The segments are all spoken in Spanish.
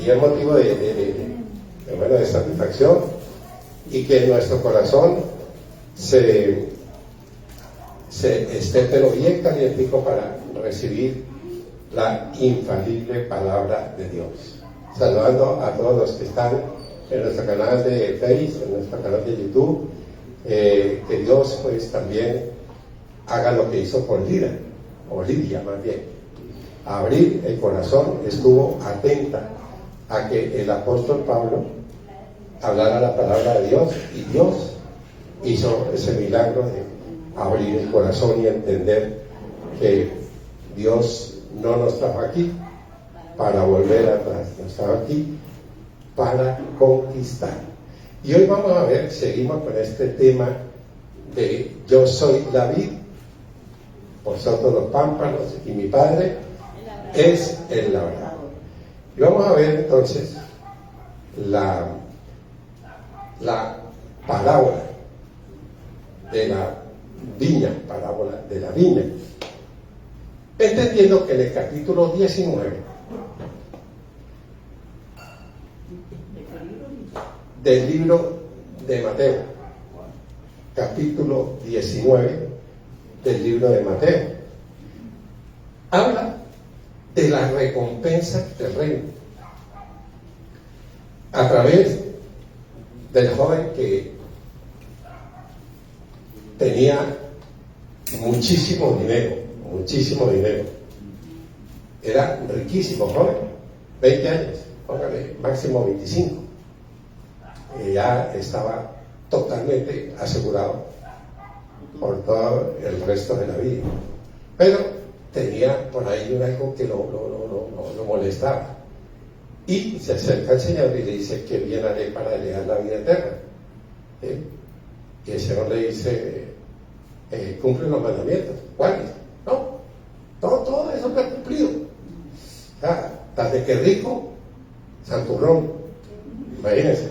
y es motivo de satisfacción, y que en nuestro corazón se esté pero bien calientico para recibir la infalible palabra de Dios. Saludando a todos los que están en nuestro canal de Facebook, en nuestro canal de YouTube, que Dios pues también haga lo que hizo con Lidia más bien, abrir el corazón, estuvo atenta a que el apóstol Pablo hablara la palabra de Dios, y Dios hizo ese milagro de abrir el corazón y entender que Dios no nos trajo aquí para volver atrás, nos trajo aquí para conquistar. Y hoy vamos a ver, seguimos con este tema de yo soy la vid, vosotros los pámpanos, y mi padre es el labrador. Y vamos a ver entonces la parábola de la viña, parábola de la viña, entendiendo que en el capítulo 19 del libro de Mateo, capítulo 19 del libro de Mateo, habla de la recompensa del reino a través del joven que tenía muchísimo dinero, era riquísimo joven, 20 años, póngale máximo 25, ya estaba totalmente asegurado por todo el resto de la vida, pero tenía por ahí algo que lo molestaba, y se acerca al Señor y le dice: ¿qué bien haré para heredar la vida eterna? Y el Señor le dice: cumple los mandamientos. ¿Cuáles? No, todo eso lo ha cumplido. Tan de que rico, santurrón, imagínense.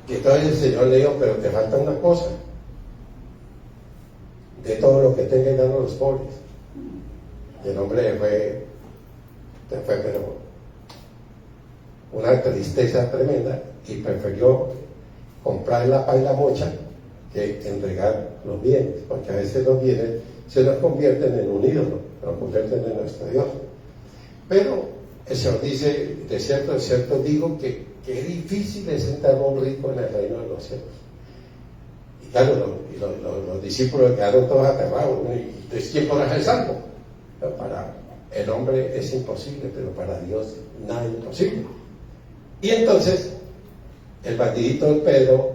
Y entonces el Señor le dijo: pero te falta una cosa, de todo lo que tenga y dando a los pobres. Y el hombre fue pero una tristeza tremenda, y prefirió comprar la paz y la mocha que entregar los bienes, porque a veces los bienes se nos convierten en un ídolo, nos convierten en nuestro Dios. Pero el Señor dice: de cierto digo que difícil es entrar un rico en el reino de los cielos. Y claro, los discípulos quedaron todos aterrados. ¿Y entonces quién podrá ser salvo? Pero para el hombre es imposible, pero para Dios nada es imposible. Y entonces el batidito de Pedro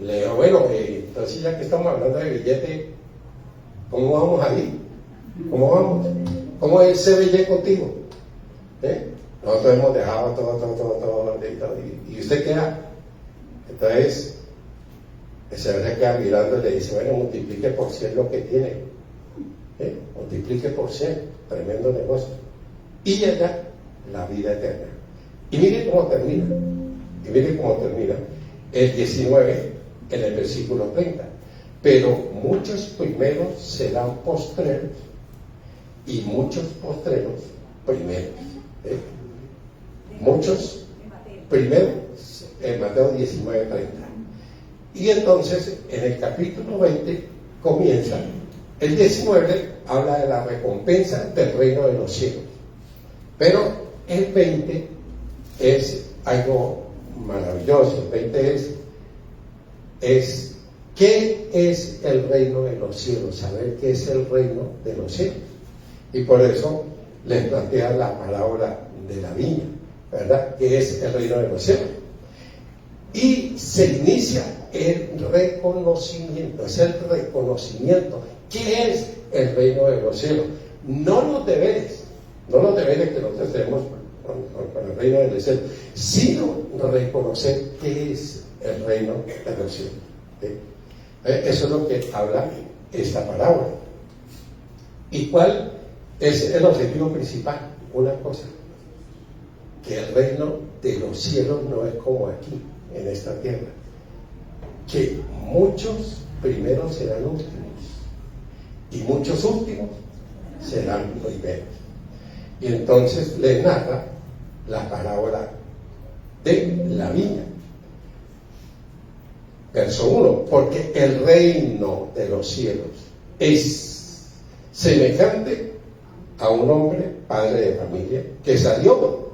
le dijo: bueno, entonces ya que estamos hablando de billete, ¿cómo vamos ahí? ¿Cómo vamos? ¿Cómo es ese billete contigo? Nosotros hemos dejado todo, y usted queda. Entonces el Señor se queda mirando y le dice: bueno, multiplique por 100 lo que tiene, multiplique por 100, tremendo negocio, y allá la vida eterna. Y mire cómo termina el 19 en el versículo 30: pero muchos primeros serán postreros, y muchos postreros primeros. Muchos primeros, en Mateo 19, 30. Y entonces en el capítulo 20 comienza, el 19 habla de la recompensa del reino de los cielos, pero el 20 es algo maravilloso. El 20 es ¿qué es el reino de los cielos? Saber qué es el reino de los cielos. Y por eso les plantea la parábola de la viña, ¿verdad? ¿Qué es el reino de los cielos? Y se inicia el reconocimiento, es el reconocimiento. ¿Qué es el reino de los cielos? No los deberes que nosotros tenemos con el reino de los cielos, sino reconocer qué es el reino de los cielos. Eso es lo que habla esta parábola. ¿Y cuál es el objetivo principal? Una cosa: que el reino de los cielos no es como aquí, en esta tierra, que muchos primeros serán últimos y muchos últimos serán primeros. Y entonces le narra la parábola de la viña. Verso 1, porque el reino de los cielos es semejante a un hombre, padre de familia, que salió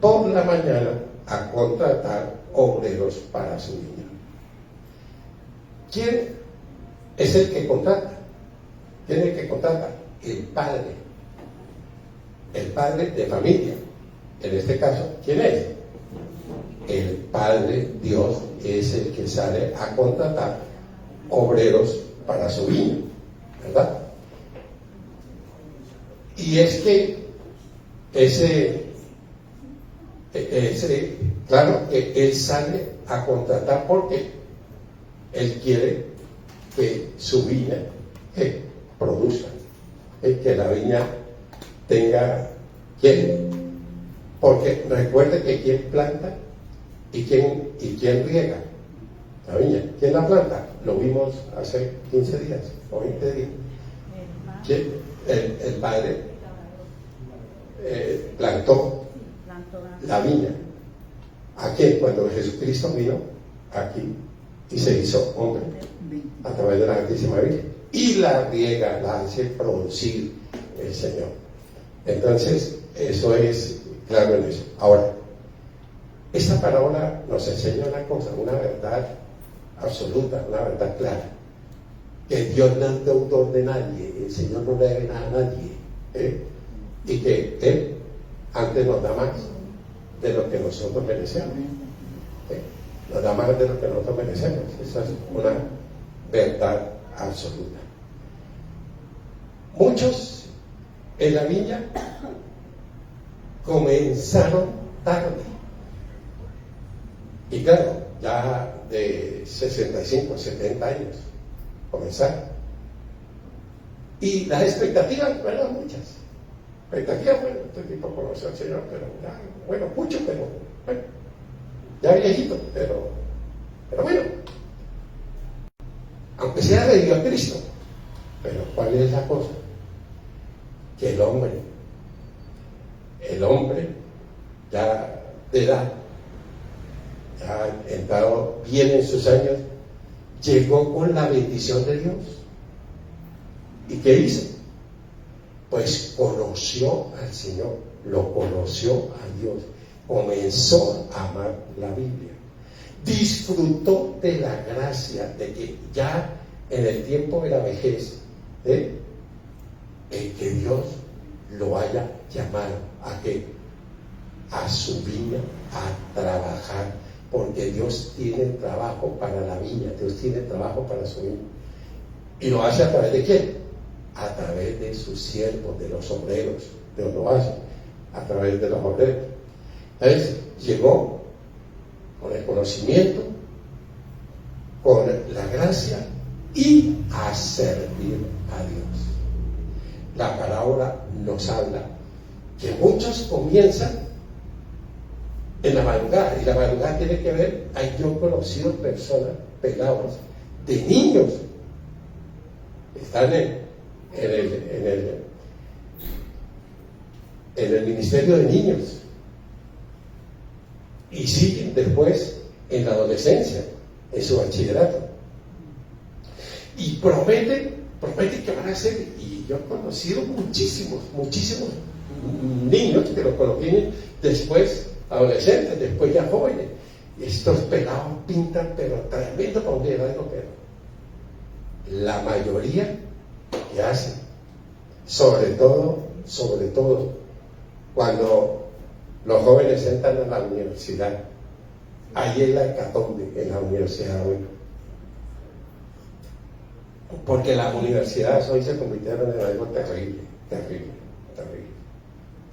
por la mañana a contratar obreros para su viña. ¿Quién es el que contrata? ¿Quién es el que contrata? El padre de familia. En este caso, ¿quién es? El Padre Dios es el que sale a contratar obreros para su viña, ¿verdad? Y es que claro que Él sale a contratar porque Él quiere que su viña produzca, que la viña tenga quién, porque recuerde que quién planta y quién riega la viña. ¿Quién la planta? Lo vimos hace 15 días o 20 días. El Padre plantó la viña. ¿A quién? Cuando Jesucristo vino aquí y se hizo hombre a través de la Santísima Virgen, y la riega, la hace producir el Señor. Entonces, eso es claro en eso. Ahora, esta parábola nos enseña una cosa, una verdad absoluta, una verdad clara, que Dios no es deudor de nadie, el Señor no le debe nada a nadie, y que Él antes nos da más de lo que nosotros merecemos, nos da más de lo que nosotros merecemos. Esa es una verdad absoluta. Muchos en la viña comenzaron tarde, y claro, ya de 65, 70 años comenzaron, y las expectativas no eran muchas. Expectativas, bueno, este tipo conoce al Señor, pero ya, bueno, mucho, pero bueno, ya viejito, pero bueno, aunque sea de a Cristo. Pero ¿cuál es la cosa? Que el hombre ya de edad, ya entrado bien en sus años, llegó con la bendición de Dios. ¿Y qué hizo? Pues conoció al Señor, lo conoció a Dios, comenzó a amar la Biblia, disfrutó de la gracia de que ya en el tiempo de la vejez, que Dios lo haya llamado a su viña, a trabajar, porque Dios tiene trabajo para la viña, Dios tiene trabajo para su viña. ¿Y lo hace a través de quién? A través de sus siervos, de los obreros. Dios lo hace a través de los obreros. Entonces llegó con el conocimiento, con la gracia y a servir a Dios. La parábola nos habla que muchos comienzan en la madrugada, y la madrugada tiene que ver, yo he conocido personas, pelados, de niños, están en el ministerio de niños y siguen después en la adolescencia, en su bachillerato, y prometen que van a ser, y yo he conocido muchísimos niños que los conocen después adolescentes, después ya jóvenes, y estos pelados pintan pero tremendo con dinero, pero la mayoría que hacen, sobre todo cuando los jóvenes entran a la universidad, ahí es la hecatombe en la universidad hoy, porque las universidades hoy se convirtieron en algo terrible,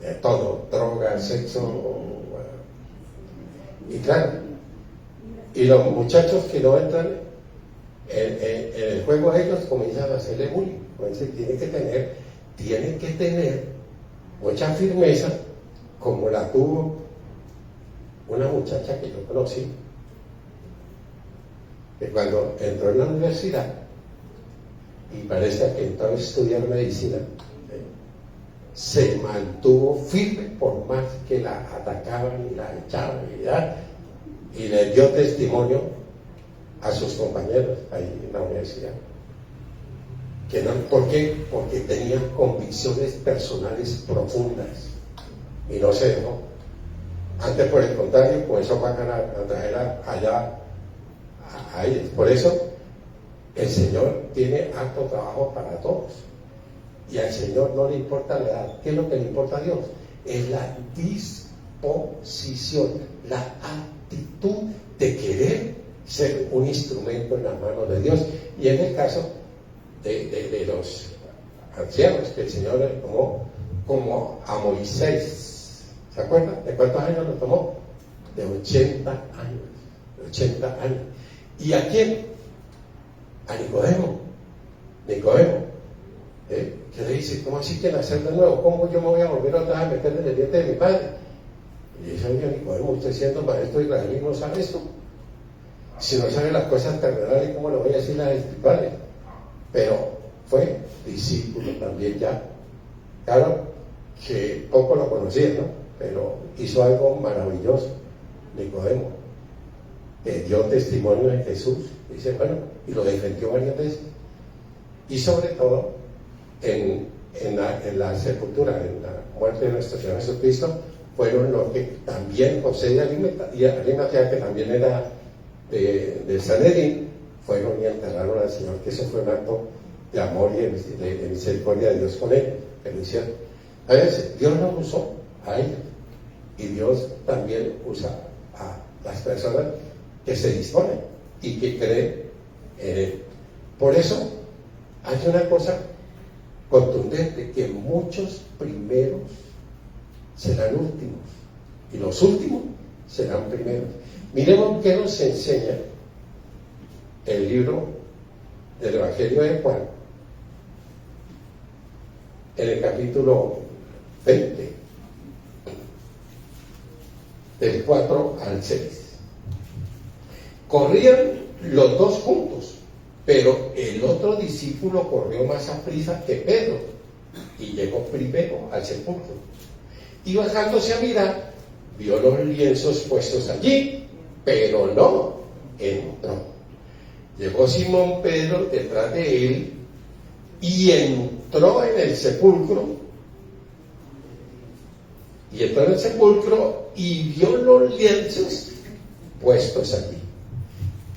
de todo, drogas, sexo, y claro, y los muchachos que no entran en el juego, ellos comienzan a hacerle bullying. Entonces tienen que tener mucha firmeza, como la tuvo una muchacha que yo conocí, que cuando entró en la universidad y parece que entró a estudiar medicina, se mantuvo firme por más que la atacaban y la echaban y le dio testimonio a sus compañeros ahí en la universidad. Que no, ¿por qué? Porque tenían convicciones personales profundas y no se dejó. Antes, por el contrario, con eso van a traer allá a ellos. Por eso el Señor tiene harto trabajo para todos. Y al Señor no le importa la edad. ¿Qué es lo que le importa a Dios? Es la disposición, la actitud de querer ser un instrumento en las manos de Dios. Y en el caso de los ancianos, que el Señor le tomó como a Moisés. ¿Se acuerdan? ¿De cuántos años lo tomó? De 80 años. De 80 años. ¿Y a quién? A Nicodemo. Que le dice, ¿cómo así que nacer de nuevo? ¿Cómo yo me voy a volver otra vez a meter en el diente de mi padre? Y dice, oye, Nicodemo, usted siendo maestro israelí no sabe esto. Si no sabe las cosas terrenales, ¿cómo le voy a decir las espirituales? Pero fue discípulo también ya. Claro que poco lo conocía, ¿no? Pero hizo algo maravilloso, Nicodemo, que dio testimonio de Jesús. Dice, bueno, y lo defendió varias veces. Y sobre todo, en la sepultura, en la muerte de nuestro Señor Jesucristo, fueron los que también José de Arimatea, que también era de Sanedrín, fueron y enterraron al Señor, que eso fue un acto de amor y de misericordia de Dios con él, que lo hicieron. A veces Dios nos usó a ellos, y Dios también usa a las personas que se disponen y que creen en Él. Por eso hay una cosa contundente, que muchos primeros serán últimos y los últimos serán primeros. Miremos qué nos enseña el libro del Evangelio de Juan en el capítulo 20, del 4 al 6. Corrían los dos juntos, pero el otro discípulo corrió más aprisa que Pedro y llegó primero al sepulcro. Y bajándose a mirar, vio los lienzos puestos allí, pero no entró. Llegó Simón Pedro detrás de él y entró en el sepulcro. Y entró en el sepulcro y vio los lienzos puestos allí.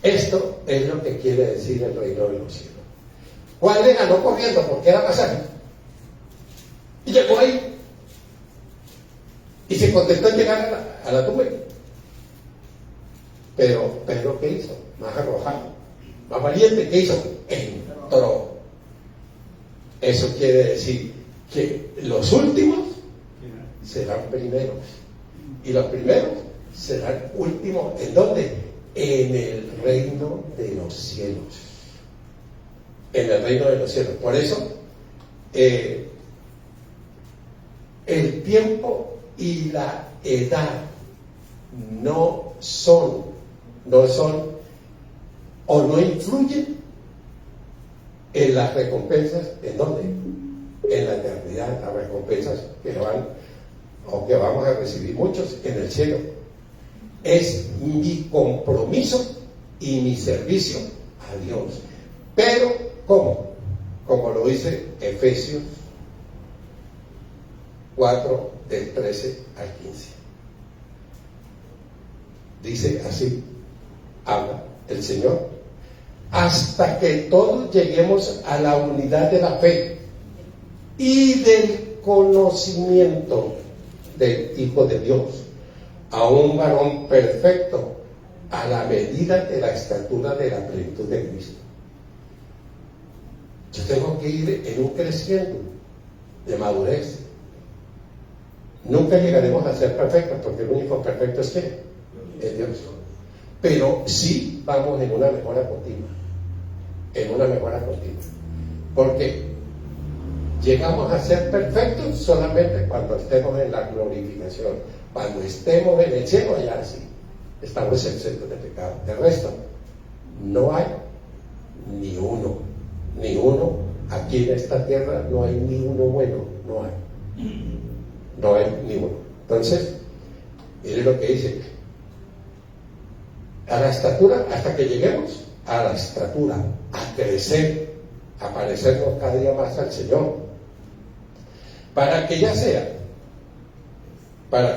Esto es lo que quiere decir el reino de los cielos. Juan le ganó corriendo porque era más ágil. Y llegó ahí. Y se contestó en llegar a la tumba. Pero Pedro, ¿qué hizo? Más arrojado, más valiente, ¿qué hizo? Entró. Eso quiere decir que los últimos serán primeros. Y los primeros serán últimos. ¿En dónde? En el reino de los cielos. En el reino de los cielos. Por eso, el tiempo y la edad no son o no influyen en las recompensas. ¿En dónde? En la eternidad, las recompensas que van o que vamos a recibir muchos en el cielo. Es mi compromiso y mi servicio a Dios. Pero, ¿cómo? Como lo dice Efesios 4, del 13 al 15. Dice así, habla el Señor: hasta que todos lleguemos a la unidad de la fe y del conocimiento del Hijo de Dios, a un varón perfecto, a la medida de la estatura de la plenitud de Cristo. Yo tengo que ir en un creciendo de madurez. Nunca llegaremos a ser perfectos, porque el único perfecto es ¿quién? Es Dios. Pero sí vamos en una mejora continua. En una mejora continua. Porque llegamos a ser perfectos solamente cuando estemos en la glorificación. Cuando estemos en el cielo, allá sí estamos exentos de pecado. De resto, no hay ni uno. Aquí en esta tierra no hay ni uno bueno, no hay. No hay ni uno. Entonces, mire lo que dice: a la estatura, hasta que lleguemos a la estatura, a crecer, a parecernos cada día más al Señor, para que ya sea, para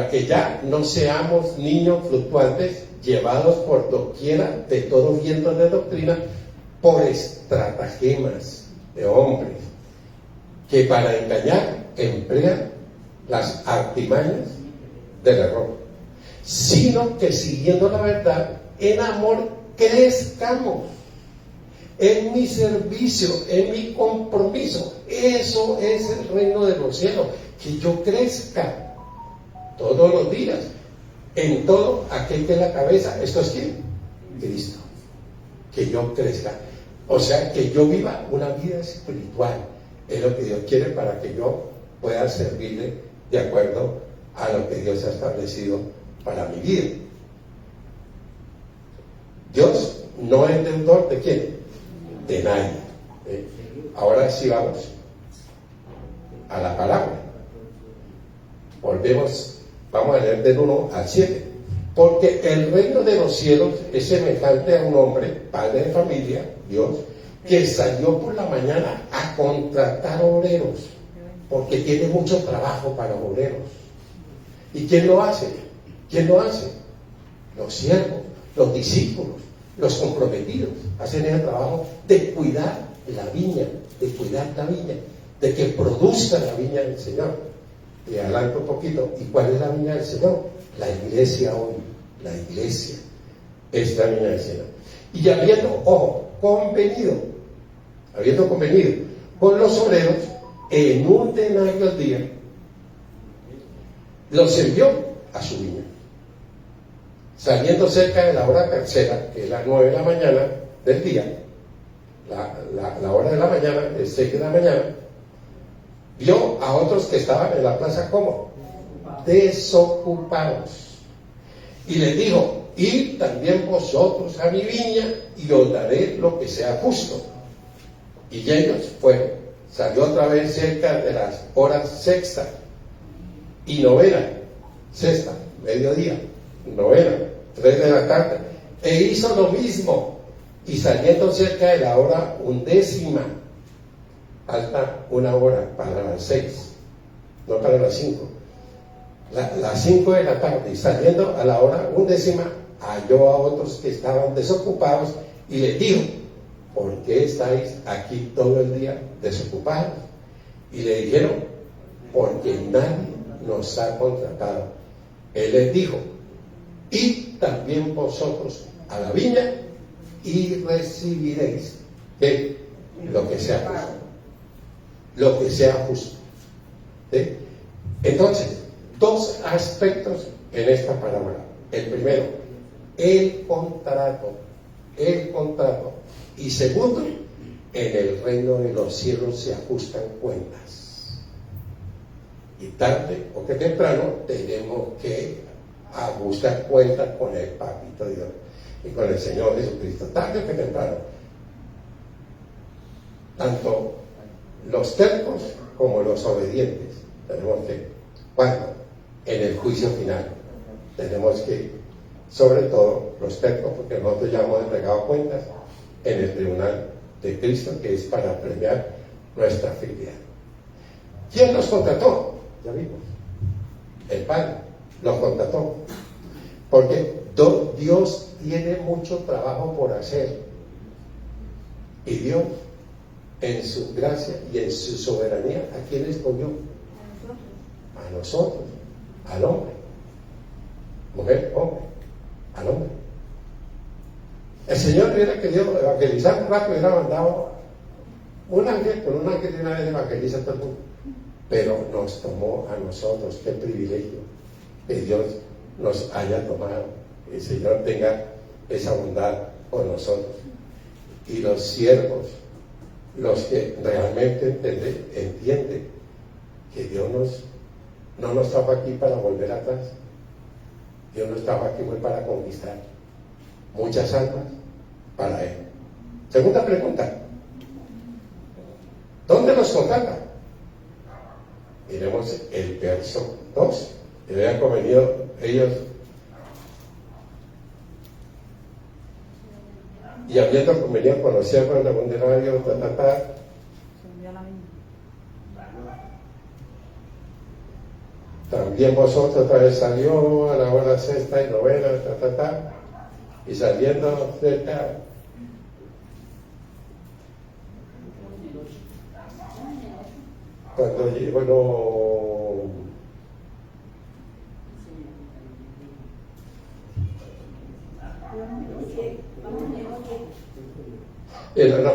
que ya no seamos niños fluctuantes, llevados por doquiera de todo viento de doctrina, por estratagemas de hombres, que para engañar emplean las artimañas del error, sino que siguiendo la verdad, en amor crezcamos, en mi servicio, en mi compromiso. Eso es el reino de los cielos, que yo crezca todos los días en todo aquel que es la cabeza. ¿Esto es quién? Cristo. Que yo crezca, o sea, que yo viva una vida espiritual. Es lo que Dios quiere para que yo pueda servirle de acuerdo a lo que Dios ha establecido para mi vida. Dios no es deudor de quién, de nadie. Ahora sí vamos a la palabra. Vamos a leer del 1 al 7. Porque el reino de los cielos es semejante a un hombre, padre de familia, Dios, que salió por la mañana a contratar obreros, porque tiene mucho trabajo para obreros. ¿Y quién lo hace? ¿Quién lo hace? Los siervos, los discípulos, los comprometidos, hacen el trabajo de cuidar la viña, de que produzca la viña del Señor. Y adelanto un poquito, ¿y cuál es la viña del Señor? La iglesia hoy, la iglesia es la viña del Señor. Y habiendo convenido con los obreros en un denario al día, los envió a su viña. Saliendo cerca de la hora tercera, que es las 9 de la mañana del día, la hora de la mañana, el 6 de la mañana, vio a otros que estaban en la plaza como desocupados, y les dijo: id también vosotros a mi viña y os daré lo que sea justo. Y ellos fueron. Salió otra vez cerca de las horas sexta y novena, sexta, mediodía, novena, 3 de la tarde, e hizo lo mismo. Y saliendo cerca de la hora undécima, falta una hora para las 6, no para las 5, las 5 de la tarde, y saliendo a la hora undécima, halló a otros que estaban desocupados y les dijo: ¿por qué estáis aquí todo el día desocupados? Y le dijeron: porque nadie nos ha contratado. Él les dijo: id también vosotros a la viña y recibiréis lo que sea justo. Lo que sea justo. ¿Sí? Entonces, dos aspectos en esta parábola. El primero, el contrato. Y segundo, en el reino de los cielos se ajustan cuentas. Y tarde o que temprano tenemos que ajustar cuentas con el Papito Dios y con el Señor Jesucristo. Tarde o que temprano. Tanto los tercos como los obedientes tenemos que, cuando en el juicio final, tenemos que, sobre todo los tercos, porque nosotros ya hemos entregado cuentas en el tribunal de Cristo, que es para premiar nuestra fidelidad. ¿Quién los contrató? Ya vimos, el Padre los contrató, porque Dios tiene mucho trabajo por hacer, y Dios, en su gracia y en su soberanía, ¿a quién escogió? A nosotros, al hombre, mujer, hombre, al hombre. El Señor hubiera querido evangelizar un rato, hubiera mandado un ángel, con un ángel de una vez evangeliza a todo el mundo, pero nos tomó a nosotros. Qué privilegio que Dios nos haya tomado. Que el Señor tenga esa bondad con nosotros. Y los siervos, los que realmente entienden que Dios no nos trajo aquí para volver atrás. Dios nos trajo aquí para conquistar muchas almas para Él. Segunda pregunta: ¿Dónde los contrata? Miremos el verso 2. Y habían convenido ellos, y habiendo convenido con los siervos de un denario, también vosotros otra vez salió a la hora sexta y novena, y saliendo cerca, cuando llegó,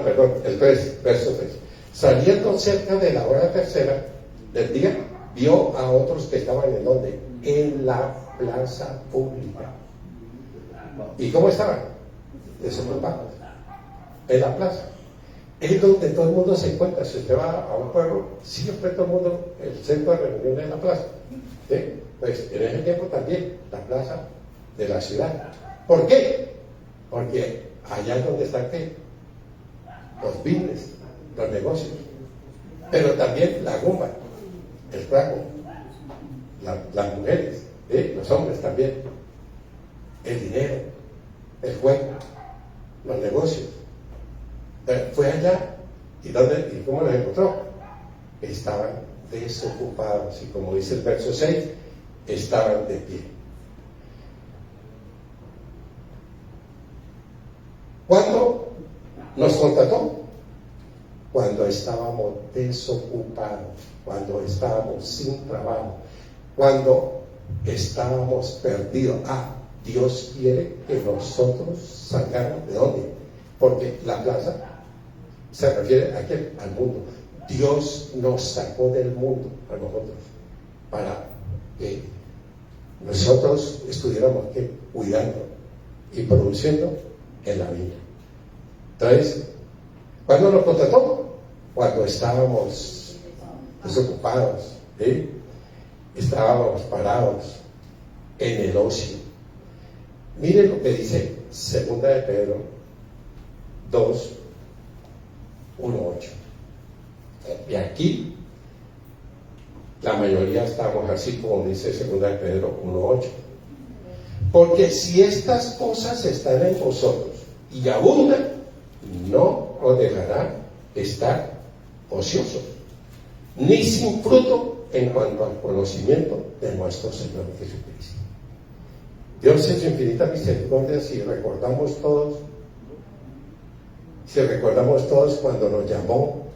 perdón, el 3, verso 3. Saliendo cerca de la hora tercera del día, vio a otros que estaban en donde, en la plaza pública. ¿Y cómo estaban? Desocupados. En la plaza. Es donde todo el mundo se encuentra. Si usted va a un pueblo, siempre todo el mundo, el centro de reunión es la plaza. ¿Sí? Pues en ese tiempo también, la plaza de la ciudad. ¿Por qué? Porque allá es donde están ¿qué? Los business, los negocios. Pero también la rumba, el trago, las mujeres, los hombres también, el dinero, el juego, los negocios. Fue allá y ¿cómo los encontró? Estaban desocupados y como dice el verso 6, estaban de pie. ¿Cuándo nos contrató? Cuando estábamos desocupados, cuando estábamos sin trabajo, cuando estábamos perdidos. Dios quiere que nosotros salgamos de dónde, porque la plaza se refiere al mundo. Dios nos sacó del mundo a nosotros para que nosotros estuviéramos cuidando y produciendo en la vida. Entonces, ¿cuándo nos contrató? Cuando estábamos desocupados, estábamos parados en el ocio. Miren lo que dice 2 de Pedro 2, 1, 8. Y aquí la mayoría estamos así como dice 2 de Pedro 1, 8. Porque si estas cosas están en vosotros y abundan, no os dejará estar ociosos, ni sin fruto en cuanto al conocimiento de nuestro Señor Jesucristo. Dios en su infinita misericordia, si recordamos todos cuando nos llamó,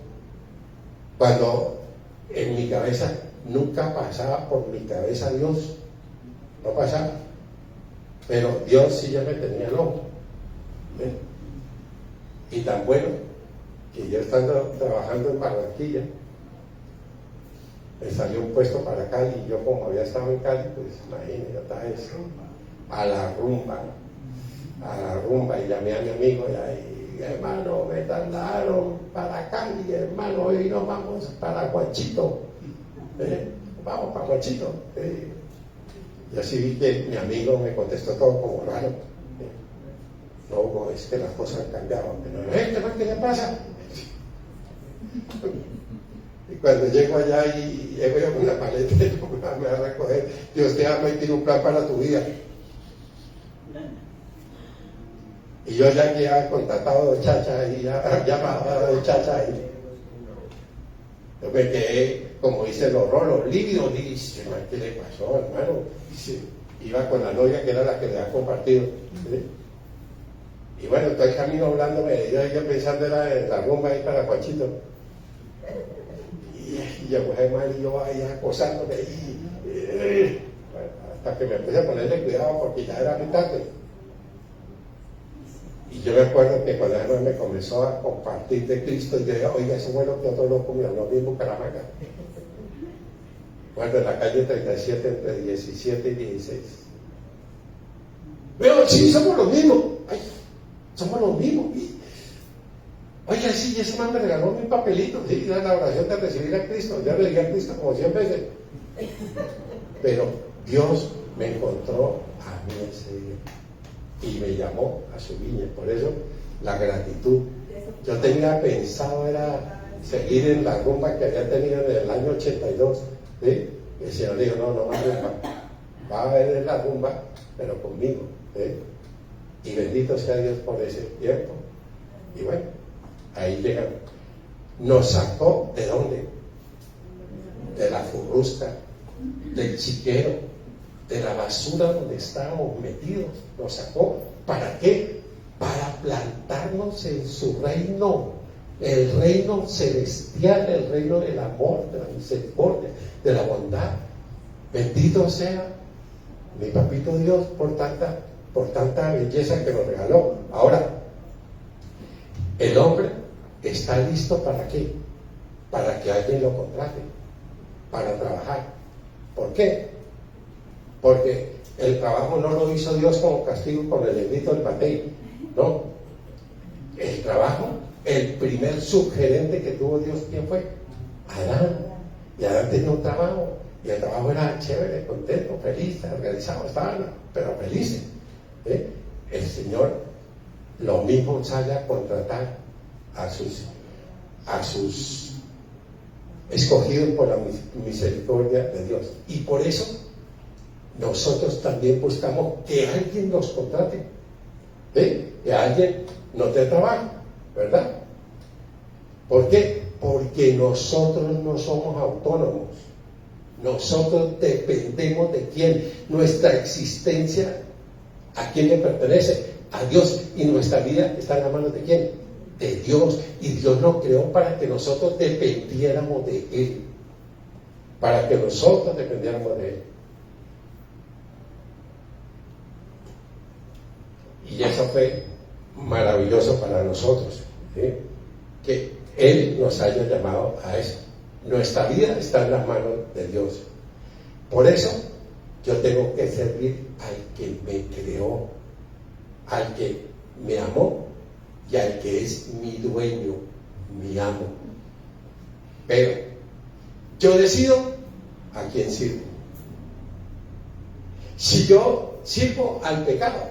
cuando en mi cabeza nunca pasaba por mi cabeza Dios, no pasaba, pero Dios sí ya me tenía loco. Y tan bueno que yo estando trabajando en Barranquilla me salió un puesto para Cali y yo como había estado en Cali, pues imagínate, eso a la rumba y llamé a mi amigo y hermano, me trasladaron para Cali, hermano, hoy nos vamos para Guachito, vamos para Guachito. Y así vi que mi amigo me contestó todo como raro. No, Hugo, es que las cosas han cambiado. Pero, ¿qué le pasa? Y cuando llego allá y llego yo con una maleta y me va a recoger, Dios te ama y tiene un plan para tu vida. Y yo ya que había contratado a Chacha y ya llamaba a Chacha y yo me quedé, como dicen los rolos, lívido, y dice, ¿qué le pasó, hermano? Dice, iba con la novia que era la que le ha compartido. ¿Sí? Y bueno, todo el camino hablándome, yo pensando era en la rumba ahí para Guachito. Y yo, pues hermano, y yo ahí acosándome bueno, hasta que me empecé a ponerle cuidado porque ya era muy tarde. Y yo me acuerdo que cuando además me comenzó a compartir de Cristo, y yo dije, oiga, ese bueno que otro loco me habló bien en Bucaramanga. Bueno, en la calle 37 entre 17 y 16. Pero sí, somos los mismos. Ay, somos los mismos. Oiga, sí, ese man me regaló mi papelito, sí, la oración de recibir a Cristo. Ya le dije a Cristo como 100 veces. Pero Dios me encontró a mí ese día y me llamó a su viña. Por eso la gratitud. Yo tenía pensado era seguir en la rumba que había tenido en el año 82. ¿Sí? El Señor dijo, no más rumba, va a haber la rumba, pero conmigo. ¿Sí? Y bendito sea Dios por ese tiempo. Y bueno, ahí llegamos. Nos sacó ¿de dónde? De la furrusca, del chiquero, de la basura donde estábamos metidos. Nos sacó. ¿Para qué? Para plantarnos en su reino, el reino celestial, el reino del amor, de la misericordia, de la bondad. Bendito sea mi papito Dios por tanta belleza que nos regaló. Ahora, el hombre está listo ¿para qué? Para que alguien lo contrate, para trabajar. ¿Por qué? Porque el trabajo no lo hizo Dios como castigo con el negrito del Matei. No. El trabajo, el primer sugerente que tuvo Dios, ¿quién fue? Adán. Y Adán tenía un trabajo. Y el trabajo era chévere, contento, feliz, organizado, estaban, pero felices. El Señor lo mismo sale a contratar a sus escogidos por la misericordia de Dios. Y por eso nosotros también buscamos que alguien nos contrate, que alguien nos dé trabajo, ¿verdad? ¿Por qué? Porque nosotros no somos autónomos. Nosotros dependemos de quién. Nuestra existencia, ¿a quién le pertenece? A Dios. Y nuestra vida está en las manos de quién? De Dios. Y Dios nos creó para que nosotros dependiéramos de Él. Para que nosotros dependiéramos de Él. Y eso fue maravilloso para nosotros, ¿sí? Que Él nos haya llamado a eso. Nuestra vida está en las manos de Dios. Por eso yo tengo que servir al que me creó, al que me amó y al que es mi dueño, mi amo. Pero yo decido a quién sirvo. Si yo sirvo al pecado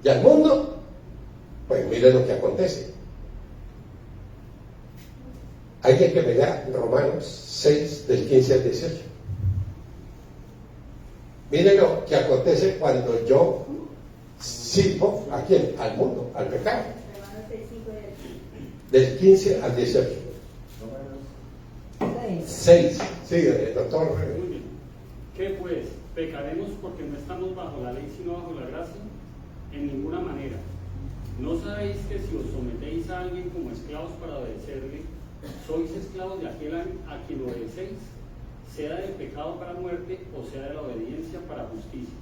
y al mundo, pues mire lo que acontece. Hay que leer Romanos 6, del 15 al 18. Miren lo que acontece cuando yo sirvo ¿a quién? Al mundo, al pecado. Del 15 al 18. 6. Sí, doctor. Muy bien. ¿Qué pues? ¿Pecaremos porque no estamos bajo la ley sino bajo la gracia? En ninguna manera. ¿No sabéis que si os sometéis a alguien como esclavos para obedecerle, sois esclavos de aquel a quien obedecéis, sea del pecado para muerte o sea de la obediencia para justicia?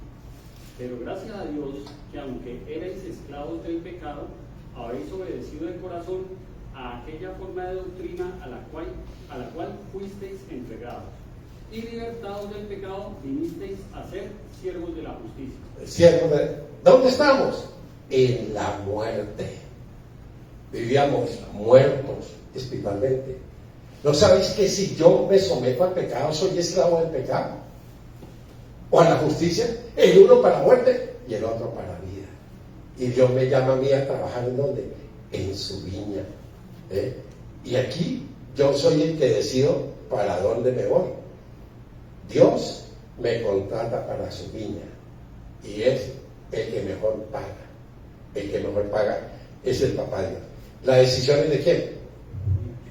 Pero gracias a Dios que aunque erais esclavos del pecado, habéis obedecido de corazón a aquella forma de doctrina a la cual fuisteis entregados, y libertados del pecado vinisteis a ser siervos de la justicia. Siervos de... ¿Dónde estamos? En la muerte. Vivíamos muertos espiritualmente. ¿No sabéis que si yo me someto al pecado soy esclavo del pecado? ¿O a la justicia? El uno para muerte y el otro para vida. Y Dios me llama a mí a trabajar ¿en dónde? En su viña. Y aquí yo soy el que decido para dónde me voy. Dios me contrata para su viña y es el que mejor paga. El que mejor paga es el papá Dios. ¿La decisión es de quién?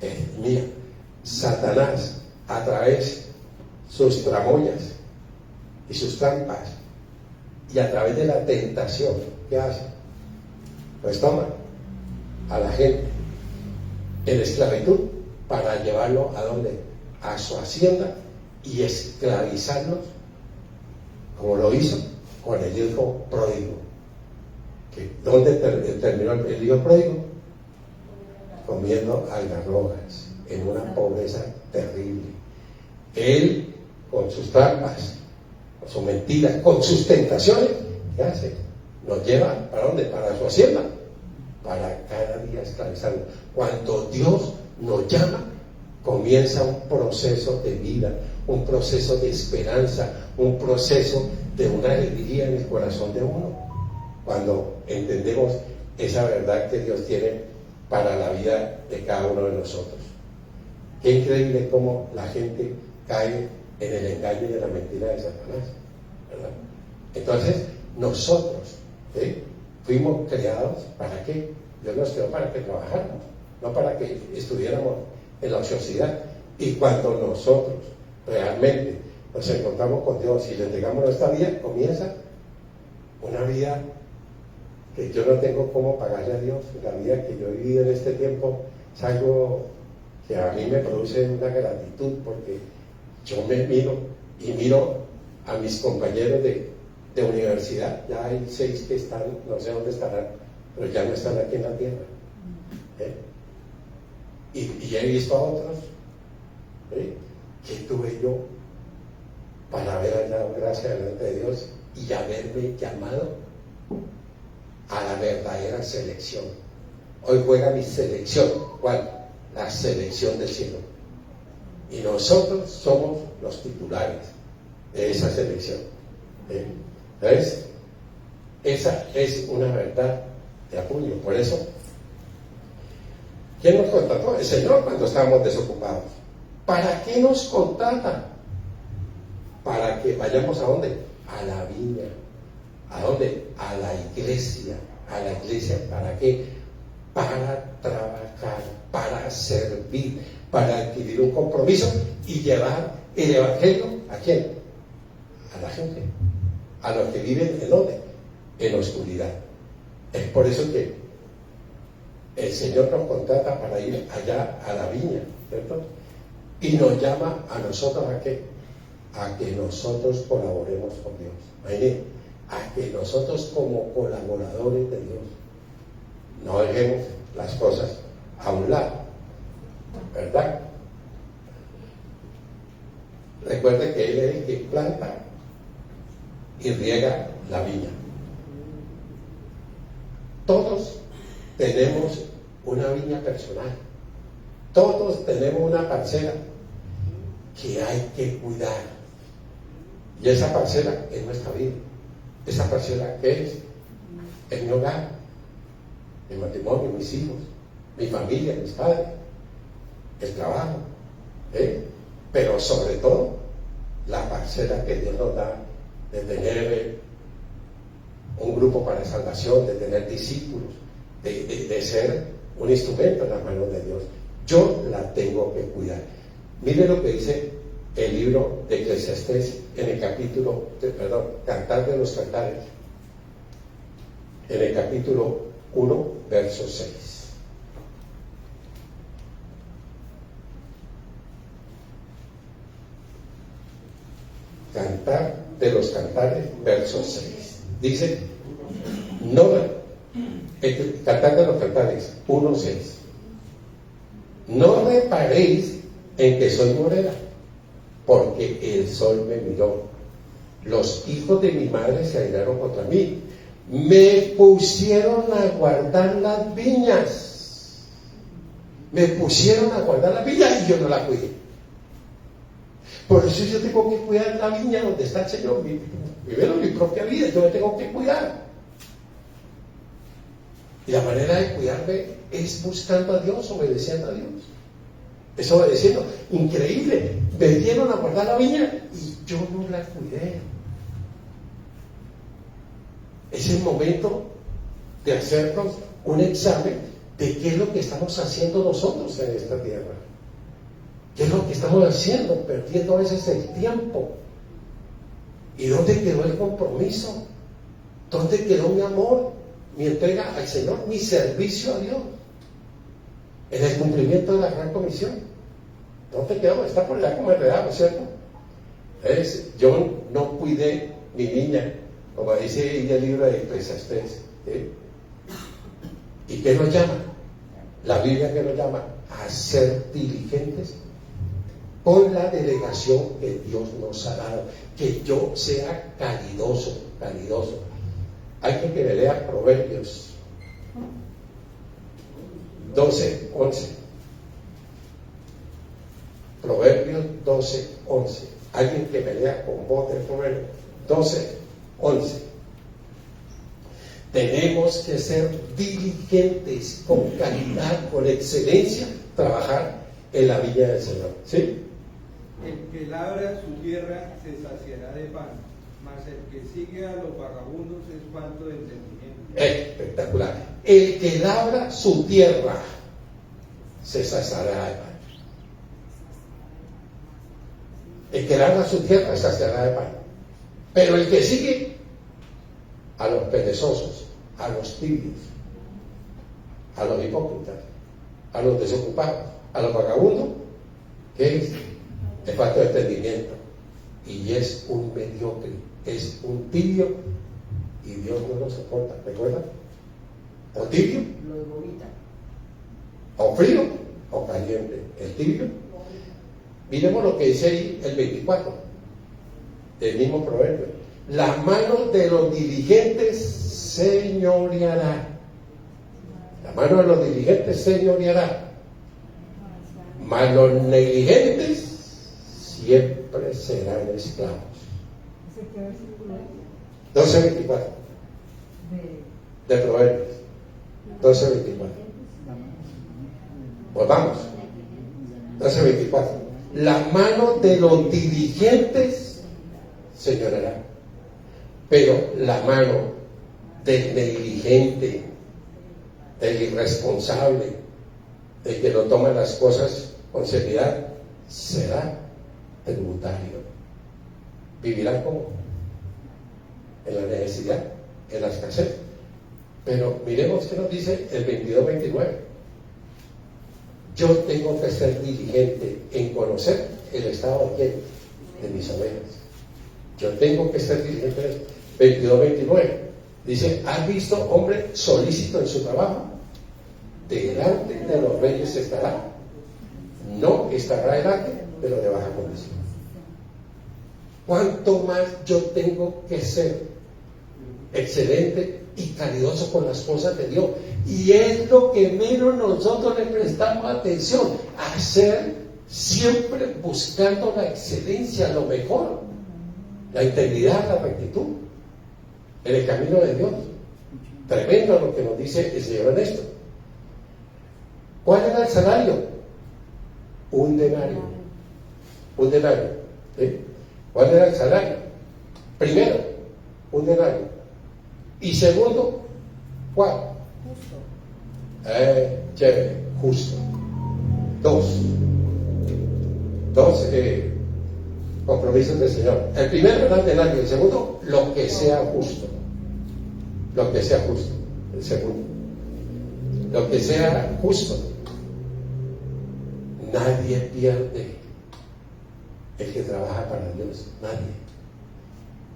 Es mía. Satanás, a través sus tramoyas y sus trampas y a través de la tentación, ¿qué hace? Pues toma a la gente en esclavitud para llevarlo ¿a dónde? A su hacienda y esclavizarlos, como lo hizo con el hijo pródigo. ¿Dónde terminó el hijo pródigo? Comiendo algarrobas, en una pobreza terrible. Él, con sus trampas, con sus mentiras, con sus tentaciones, ¿qué hace? Nos lleva, ¿para dónde? Para su hacienda, para cada día esclavizarnos. Cuando Dios nos llama, comienza un proceso de vida, un proceso de esperanza, un proceso de una alegría en el corazón de uno. Cuando entendemos esa verdad que Dios tiene para la vida de cada uno de nosotros. Qué increíble cómo la gente cae en el engaño y en la mentira de Satanás, ¿verdad? Entonces, nosotros, ¿sí?, fuimos creados ¿para qué? Dios nos creó para que trabajáramos, no para que estuviéramos en la ociosidad. Y cuando nosotros realmente nos encontramos con Dios y le entregamos nuestra vida, comienza una vida que yo no tengo cómo pagarle a Dios. La vida que yo he vivido en este tiempo es algo que a mí me produce una gratitud, porque yo me miro y miro a mis compañeros de universidad. Ya hay 6 que están, no sé dónde estarán, pero ya no están aquí en la tierra, ¿eh? Y he visto a otros, ¿eh?, que tuve yo para haber dado gracia delante de Dios y haberme llamado a la verdadera selección. Hoy juega mi selección. ¿Cuál? La selección del cielo. Y nosotros somos los titulares de esa selección, ¿eh? Entonces, esa es una verdad de apuño. Por eso, ¿quién nos contrató? El Señor, cuando estábamos desocupados. ¿Para qué nos contrata? Para que vayamos ¿a dónde? A la viña. ¿A dónde? A la iglesia. ¿A la iglesia para qué? Para trabajar, para servir, para adquirir un compromiso y llevar el evangelio ¿a quién? A la gente, a los que viven ¿en dónde? En la oscuridad. Es por eso que el Señor nos contrata para ir allá a la viña, ¿cierto? Y nos llama a nosotros ¿a qué? A que nosotros colaboremos con Dios. Imagínense, a que nosotros como colaboradores de Dios no dejemos las cosas a un lado, ¿verdad? Recuerde que Él es el que planta y riega la viña. Todos tenemos una viña personal, todos tenemos una parcela que hay que cuidar, y esa parcela es nuestra vida. Esa parcela ¿qué es mi hogar, mi matrimonio, mis hijos, mi familia, mis padres, el trabajo, ¿eh? Pero sobre todo la parcela que Dios nos da de tener un grupo para salvación, de tener discípulos, de ser un instrumento en las manos de Dios. Yo la tengo que cuidar. Mire lo que dice el libro de Eclesiastés en el capítulo, Cantar de los Cantares, en el capítulo 1, verso 6. Cantar de los Cantares, verso 6. Dice, Cantar de los Cantares, 1, 6. No reparéis en que soy morena, porque el sol me miró. Los hijos de mi madre se airaron contra mí. Me pusieron a guardar las viñas. Me pusieron a guardar las viñas y yo no la cuidé. Por eso yo tengo que cuidar la viña donde está el Señor. Primero mi propia vida, yo me tengo que cuidar. Y la manera de cuidarme es buscando a Dios, obedeciendo a Dios. Es obedeciendo. Increíble. Me dieron a guardar la viña y yo no la cuidé. Es el momento de hacernos un examen de qué es lo que estamos haciendo nosotros en esta tierra. ¿Qué es lo que estamos haciendo? Perdiendo a veces el tiempo. ¿Y dónde quedó el compromiso? ¿Dónde quedó mi amor, mi entrega al Señor, mi servicio a Dios? En el cumplimiento de la gran comisión. ¿Dónde quedó? Está por allá como enredado, ¿cierto? Yo no cuidé mi viña, como dice el libro de Eclesiastés. ¿Y qué nos llama? La Biblia que nos llama a ser diligentes con la delegación que Dios nos ha dado, que yo sea caridoso. Hay que me lea Proverbios 12, 11. Proverbios 12, 11. Alguien que me lea con voz de Proverbios 12, 11. Tenemos que ser diligentes, con calidad, con excelencia, trabajar en la viña del Señor. ¿Sí? El que labra su tierra se saciará de pan, mas el que sigue a los vagabundos es falto de entendimiento. Espectacular. El que labra su tierra se saciará de pan. El que labra su tierra se saciará de pan. Pero el que sigue a los perezosos, a los tibios, a los hipócritas, a los desocupados, a los vagabundos, ¿qué es? Es falta de entendimiento. Y es un mediocre, es un tibio, y Dios no lo soporta. ¿Recuerdan? O tibio, o frío, o caliente. El tibio. Miremos lo que dice ahí el 24, del mismo proverbio. Las manos de los diligentes señoreará. La mano de los diligentes señoreará. Mas los negligentes siempre serán esclavos. 12:24 de Proverbios. 12:24. Pues vamos. 12:24. La mano de los diligentes señoreará, pero la mano del negligente, del irresponsable, del que no toma las cosas con seriedad, será tributario. Vivirá como en la necesidad, en la escasez. Pero miremos qué nos dice el 22-29. Yo tengo que ser diligente en conocer el estado de mis ovejas. Yo tengo que ser diligente en eso. 22-29. Dice, ¿has visto hombre solícito en su trabajo? Delante de los reyes estará. No estará delante de los de baja condición. ¿Cuánto más yo tengo que ser excelente y caridoso con las cosas de Dios? Y es lo que menos nosotros le prestamos atención, a ser siempre buscando la excelencia, lo mejor, la integridad, la rectitud en el camino de Dios. Tremendo lo que nos dice el Señor en esto. ¿Cuál era el salario? Un denario. Un denario. ¿Sí? ¿Cuál era el salario? Primero, un denario. Y segundo, ¿cuál? Chévere, justo. Dos compromisos del Señor. El primero era el denario. El segundo, lo que sea justo. Lo que sea justo. El segundo. Lo que sea justo. Nadie pierde el que trabaja para Dios. Nadie.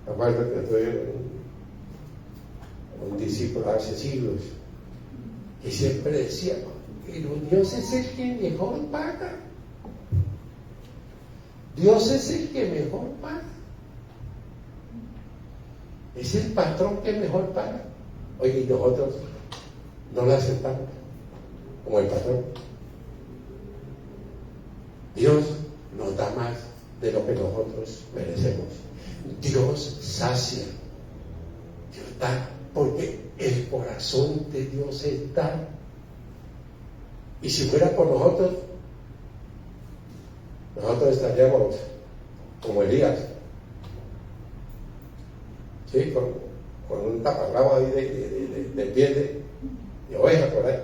Me acuerdo que tuve un discípulo hace siglos y siempre decía, pero Dios es el que mejor paga. Dios es el que mejor paga. Es el patrón que mejor paga. Oye, y nosotros no lo aceptamos como el patrón. Dios nos da más de lo que nosotros merecemos. Dios sacia. Dios da, porque el corazón de Dios es dar. Y si fuera por nosotros estaríamos como Elías, ¿sí? Con un taparrabo ahí de piel de oveja por ahí.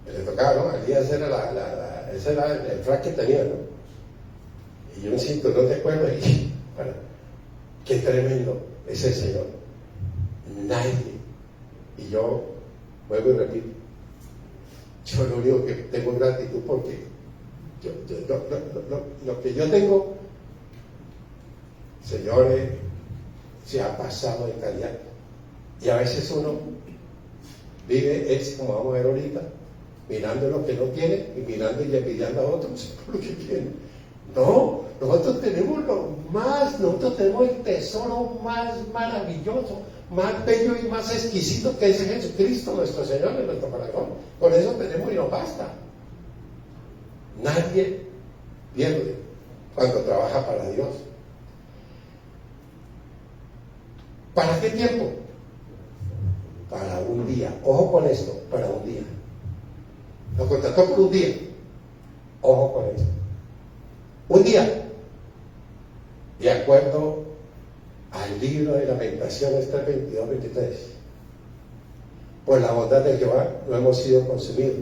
Le tocaba, ¿no? Elías era ese era el frac que tenía, ¿no? Y un cinturón de cuerda y bueno, qué tremendo es el Señor. Nadie. Y yo vuelvo y repito, yo lo único que tengo gratitud porque lo que yo tengo, señores, se ha pasado de calidad. Y a veces uno vive, es como vamos a ver ahorita, mirando lo que no tiene y mirando y envidiando a otros por lo que tienen. No, nosotros tenemos lo más, nosotros tenemos el tesoro más maravilloso, más bello y más exquisito, que es Jesucristo, nuestro Señor, en nuestro corazón. Con eso tenemos y nos basta. Nadie pierde cuando trabaja para Dios. ¿Para qué tiempo? Para un día. Ojo con esto, para un día. Lo contrató por un día. Ojo con eso. Un día, de acuerdo al libro de Lamentaciones 3:22-23, por la bondad de Jehová no hemos sido consumidos,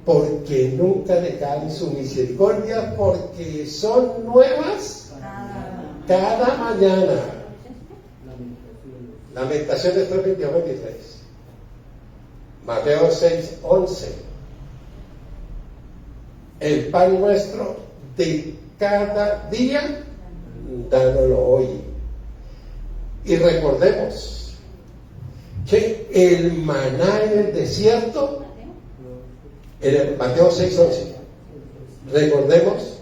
porque nunca decaen su misericordia, porque son nuevas cada mañana. Lamentaciones 3:22-23. Mateo 6:11. El pan nuestro de cada día, dánoslo hoy. Y recordemos que el maná en el desierto, en el Mateo 6:11, recordemos,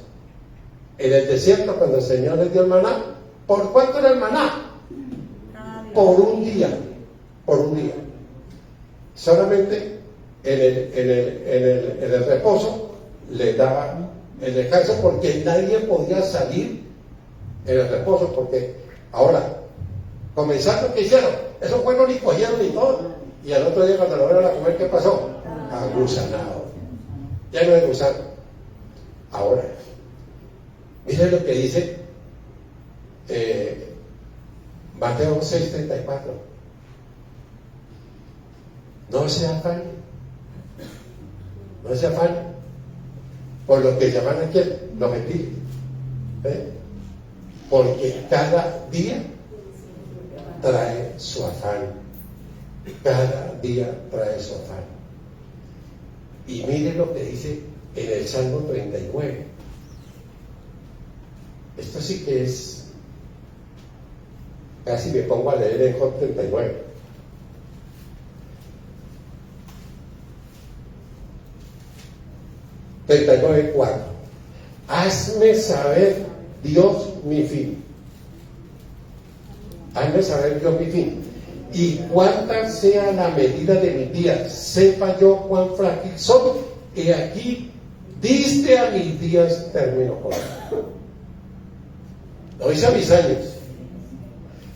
en el desierto cuando el Señor les dio el maná, ¿por cuánto era el maná? Por un día, por un día. Solamente en el reposo les daba el descanso, porque nadie podía salir en el reposo, porque ahora, comenzando, ¿qué hicieron? Esos buenos ni cogieron ni todo, y al otro día cuando lo fueron a comer, ¿qué pasó? Agusanado, lleno de gusano. Ahora, miren lo que dice Mateo 6:34. No se afanen, no se afanen por lo que llaman aquí los gentiles, porque cada día trae su afán, cada día trae su afán. Y miren lo que dice en el Salmo 39. Esto sí que es, casi me pongo a leer en Job 39. (39:4) Hazme saber, Dios, mi fin. Hazme saber, Dios, mi fin. Y cuánta sea la medida de mis días, sepa yo cuán frágil soy. Y aquí diste a mis días término corto. No dice a mis años.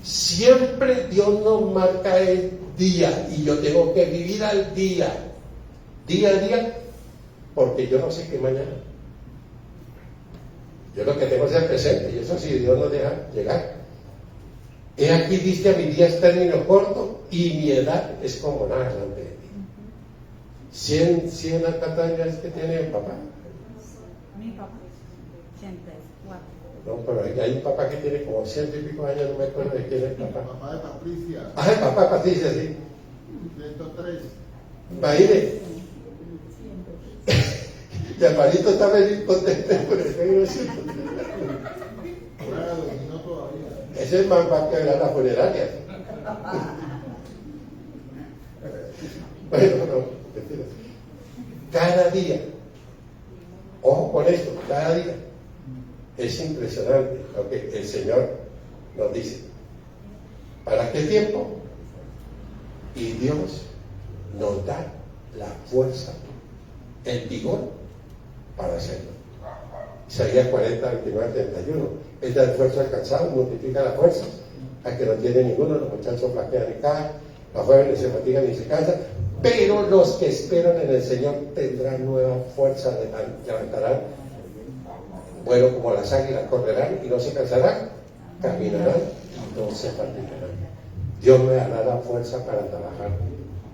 Siempre Dios nos marca el día, y yo tengo que vivir al día a día, porque yo no sé qué mañana. Yo lo que tengo es el presente, y eso sí Dios nos deja llegar. He aquí diste a mis días término corto, y mi edad es como nada delante de ti. 100 años que tiene el papá. Mi papá, 84. No, pero hay un papá que tiene como 100 y pico años, no me acuerdo de quién es el papá. El papá de Patricia. Ah, el papá de Patricia, sí. 103. Imagínate. Y Alvarito está feliz, contento por el sueño. Ahora dominó todavía. Ese es más va a quebrar las funerarias. Bueno, no, mentira. Cada día, ojo con esto, cada día. Es impresionante lo que el Señor nos dice. ¿Para qué tiempo? Y Dios nos da la fuerza, el vigor para hacerlo. Isaías 40:29-31. Es da esfuerzo alcanzado, multiplica la fuerza. Al que no tiene ninguno, los muchachos flaquean y caen, los jóvenes se fatigan y se cansan, pero los que esperan en el Señor tendrán nueva fuerza, levantarán vuelo como las águilas, correrán y no se cansarán, caminarán y no se fatigarán. Dios me dará la fuerza para trabajar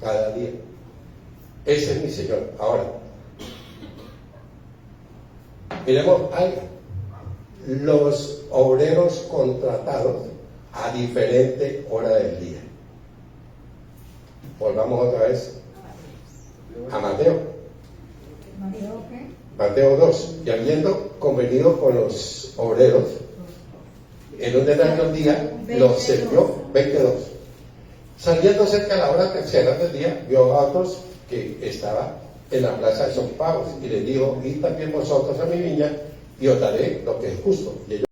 cada día. Ese es mi Señor. Ahora, miremos algo. Los obreros contratados a diferente hora del día. Volvamos otra vez a Mateo. ¿Mateo qué? Mateo 2. Y habiendo convenido con los obreros, en un denario al día, los sirvió 22. Saliendo cerca a la hora tercera del día, vio a otros que estaban en la plaza de Son Pagos, y les dijo: id también vosotros a mi viña, y os daré lo que es justo. Y ellos,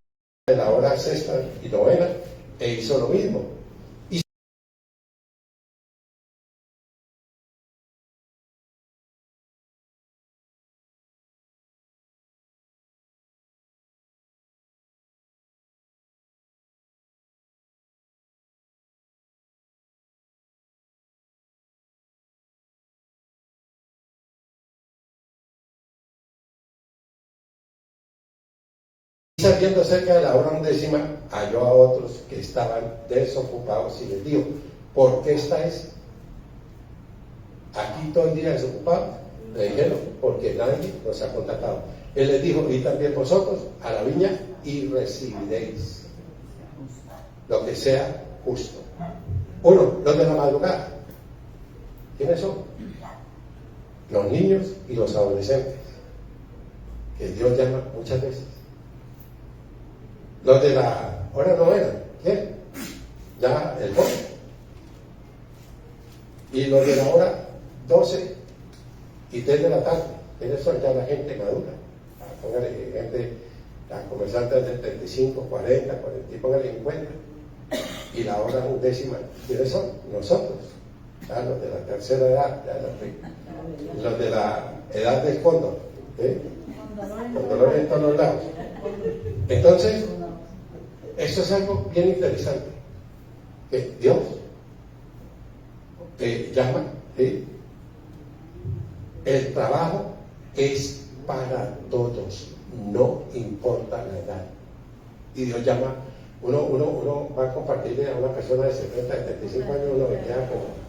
en la hora sexta y novena, e hizo lo mismo. sabiendo cerca de la hora 11, halló a otros que estaban desocupados y les dijo: ¿por qué estáis aquí todo el día desocupados? Le dijeron: porque nadie nos ha contratado. Él les dijo: y también vosotros a la viña y recibiréis lo que sea justo. Uno, los de la madrugada. ¿Quiénes son? Los niños y los adolescentes, que Dios llama muchas veces. Los de la hora novena, ¿quién? Ya el joven. Y los de la hora 12 y 3 de la tarde, ¿quiénes son? Ya la gente madura. Póngale gente a comenzar desde 35, 40, 40 y póngale 50. Y la hora 11, ¿quiénes son? Nosotros. Ya los de la tercera edad, ya los de la edad del cóndor, con dolores en todos lados. Entonces, esto es algo bien interesante, que Dios te llama, ¿sí? El trabajo es para todos, no importa la edad. Y Dios llama, uno va a compartirle a una persona de 70, 75 años, uno le queda como,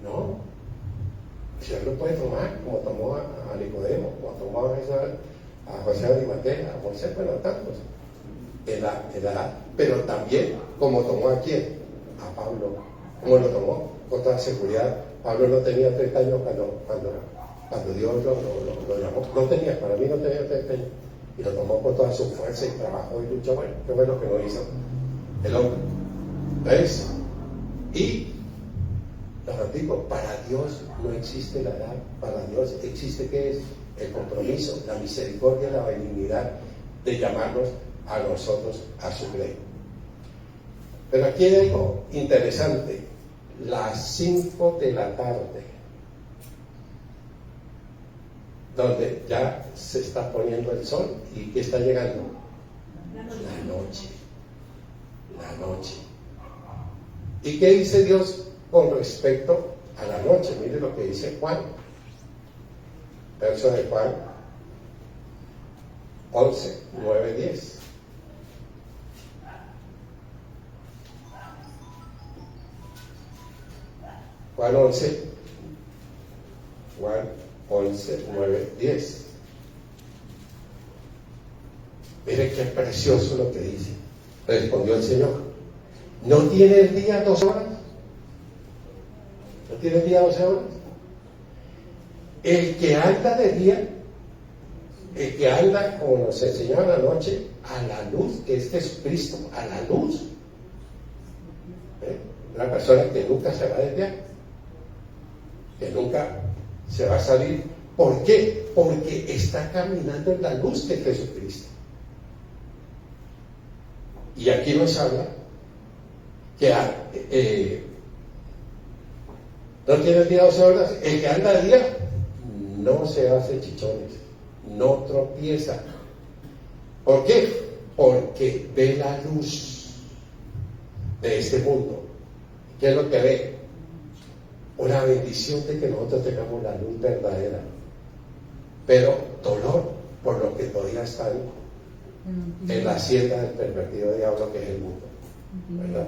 no, Dios lo puede tomar, como tomó a Nicodemo, como tomó a José de Arimatea, a Moisés, bueno, tantos, en la edad, pero también como tomó a quién, a Pablo, como lo tomó con toda seguridad. Pablo no tenía 30 años cuando Dios lo llamó, no tenía, para mí no tenía 30 años, y lo tomó con toda su fuerza y trabajó y luchó. Bueno, qué bueno que lo hizo el hombre. ¿Ves? Y los digo, para Dios no existe la edad, para Dios existe que es el compromiso, la misericordia, la benignidad de llamarnos a nosotros a su reino. Pero aquí hay algo interesante, las 5 de la tarde, donde ya se está poniendo el sol y que está llegando la noche. ¿Y qué dice Dios con respecto a la noche? Mire lo que dice Juan, verso de Juan 11, 9, 10. Juan 11, 9, 10. Mire qué precioso lo que dice. Respondió el Señor: ¿no tiene el día 12 horas? ¿No tiene el día 12 horas? El que anda de día, el que anda, como nos enseñó en la noche, a la luz, que es Jesucristo, a la luz. Una persona que nunca se va a desviar, que nunca se va a salir. ¿Por qué? Porque está caminando en la luz de Jesucristo. Y aquí nos habla que no tiene el día 12 horas. El que anda de día no se hace chichones, no tropieza. ¿Por qué? Porque ve la luz de este mundo. ¿Qué es lo que ve? Una bendición de que nosotros tengamos la luz verdadera, pero dolor por lo que todavía están en la hacienda del pervertido diablo que es el mundo, ¿verdad?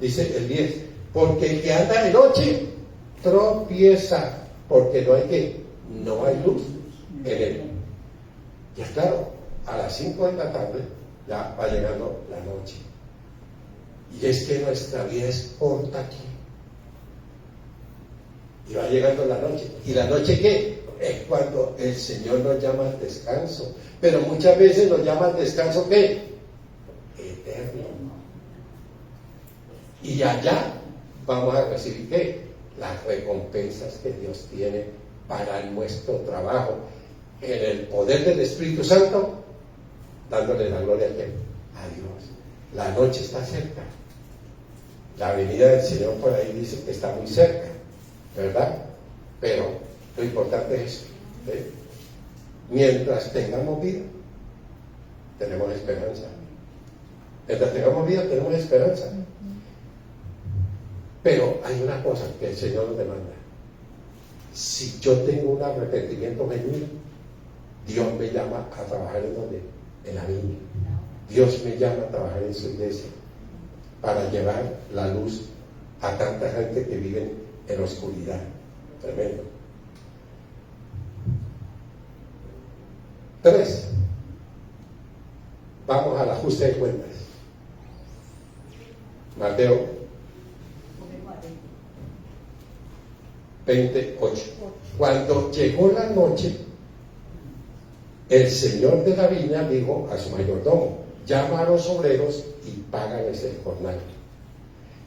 Dice el 10: porque el que anda de noche tropieza, porque no hay luz en él. Ya claro, a las 5 de la tarde ya va llegando la noche, y es que nuestra vida es corta aquí, y va llegando la noche. ¿Y la noche qué? Es cuando el Señor nos llama al descanso, pero muchas veces nos llama al descanso ¿qué? Eterno. Y allá vamos a recibir ¿qué? Las recompensas que Dios tiene para nuestro trabajo, en el poder del Espíritu Santo, dándole la gloria a ¿quién? A Dios. La noche está cerca, la venida del Señor por ahí dice que está muy cerca, ¿verdad? Pero lo importante es eso, ¿eh? Mientras tengamos vida, tenemos esperanza. Mientras tengamos vida, tenemos esperanza. Pero hay una cosa que el Señor nos demanda. Si yo tengo un arrepentimiento genuino, Dios me llama a trabajar en donde, en la viña. Dios me llama a trabajar en su iglesia para llevar la luz a tanta gente que vive en oscuridad. Tremendo. 3. Vamos al ajuste de cuentas. Mateo 28. Cuando llegó la noche, el señor de la viña dijo a su mayordomo: llama a los obreros y págales el jornal,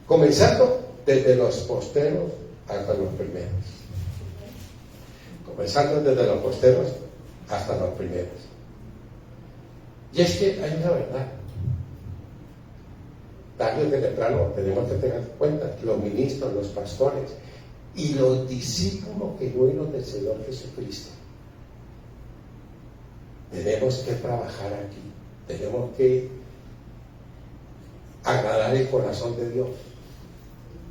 comenzando desde los posteros hasta los primeros. Comenzando desde los posteros hasta los primeros. Y es que hay una verdad. Tarde o temprano tenemos que tener en cuenta los ministros, los pastores y los discípulos genuinos del Señor Jesucristo. Tenemos que trabajar aquí, tenemos que agradar el corazón de Dios.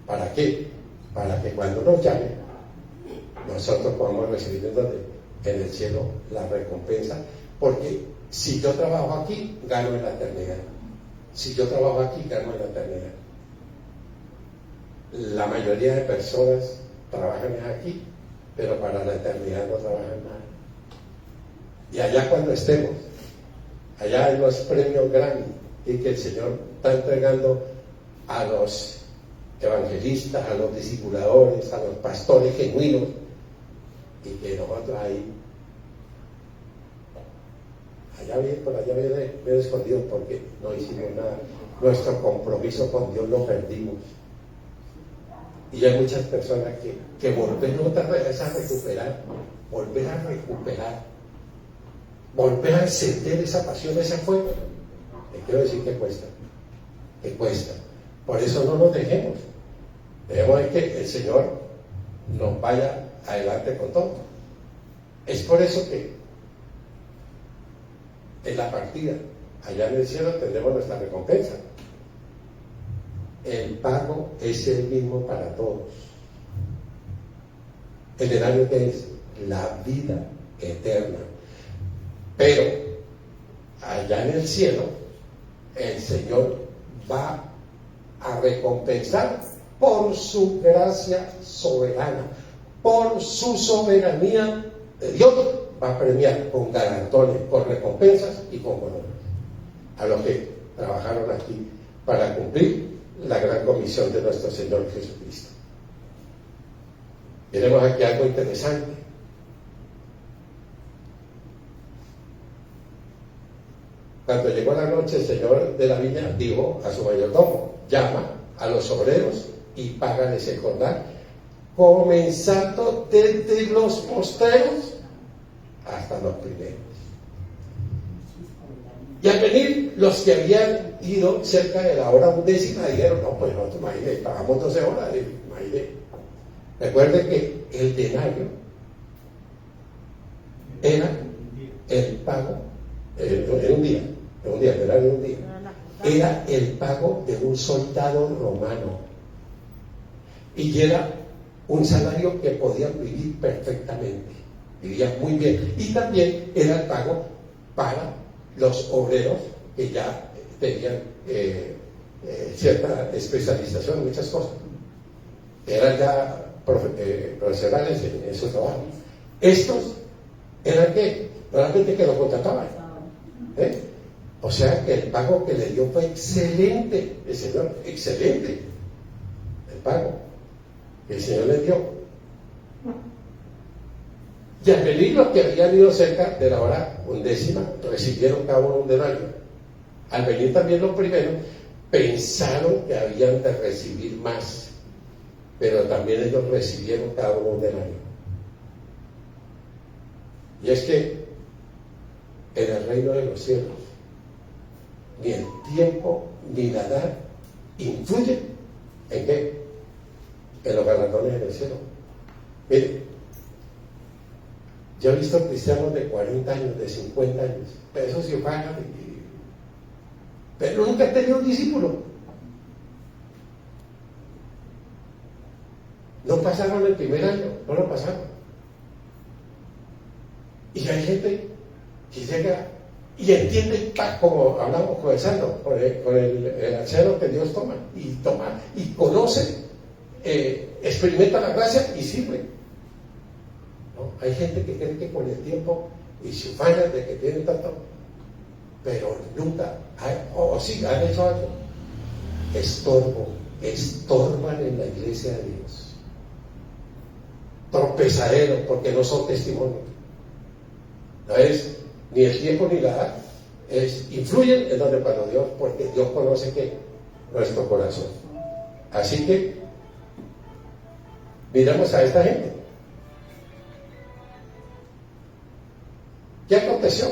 ¿Para qué? Para que cuando nos llame, nosotros podamos recibir en el cielo la recompensa, porque si yo trabajo aquí, gano en la eternidad. Si yo trabajo aquí, gano en la eternidad. La mayoría de personas trabajan aquí, pero para la eternidad no trabajan nada. Y allá cuando estemos, allá en los premios Grammy, y que el Señor está entregando a los evangelistas, a los discipuladores, a los pastores genuinos, y que nosotros ahí, por allá viene medio escondido, porque no hicimos nada. Nuestro compromiso con Dios lo perdimos. Y hay muchas personas que volver otra vez a recuperar, volver a encender esa pasión, ese fuego. Te quiero decir que cuesta. Por eso no nos dejemos. Debemos de que el Señor nos vaya adelante con todo. Es por eso que en la partida, allá en el cielo, tendremos nuestra recompensa. El pago es el mismo para todos. El denario que es la vida eterna. Pero allá en el cielo, el Señor va a recompensar por su gracia soberana, por su soberanía de Dios. Va a premiar con galardones, con recompensas y con honores a los que trabajaron aquí para cumplir la gran comisión de nuestro Señor Jesucristo. Tenemos aquí algo interesante. Cuando llegó la noche, el Señor de la viña dijo a su mayordomo: llama a los obreros y págales el jornal, comenzando desde los posteros hasta los primeros. Y al venir los que habían ido cerca de la hora 11, dijeron: no, pues nosotros, imagínate, pagamos 12 horas, imagínate. Recuerde que el denario era el pago, en un día, el denario de un día, era el pago de un soldado romano. Y era un salario que podían vivir perfectamente, vivían muy bien. Y también era el pago para los obreros que ya tenían cierta especialización en muchas cosas, eran ya profesionales en su trabajo. Estos eran que realmente que lo contrataban, o sea que el pago que le dio fue excelente. El Señor, excelente el pago que el Señor le dio. Y al venir los que habían ido cerca de la hora 11 recibieron cada uno un denario. Al venir también los primeros pensaron que habían de recibir más, pero también ellos recibieron cada uno un denario. Y es que en el reino de los cielos ni el tiempo ni la edad influye en qué, en los galardones del cielo. Mire, yo he visto cristianos de 40 años, de 50 años, pero eso sí pagan, pero nunca he tenido un discípulo. No pasaron el primer año, no lo pasaron. Y hay gente llega y entiende, como hablamos con el santo, con el anciano que Dios toma, y conoce, experimenta la gracia y sirve. ¿No? Hay gente que cree que con el tiempo y se ufana de que tienen tanto, pero nunca, sí, han hecho algo. Estorban en la iglesia de Dios. Tropezaderos, porque no son testimonios. No es ni el tiempo ni la edad, influyen en donde para Dios, porque Dios conoce que nuestro corazón. Así que miramos a esta gente. ¿Qué aconteció?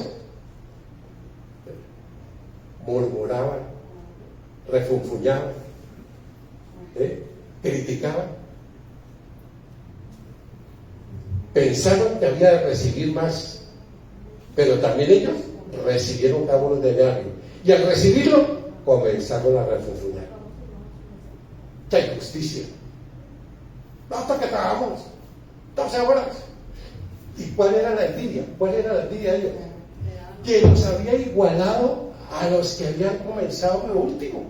Murmuraban, refunfuñaban, criticaban, pensaron que había de recibir más, pero también ellos recibieron cada uno de diario, y al recibirlo comenzaron a refunfuñar. ¡Qué injusticia! Basta que trabajamos 12 horas. ¿Y cuál era la envidia? ¿Cuál era la envidia de ellos? Que los había igualado a los que habían comenzado de último,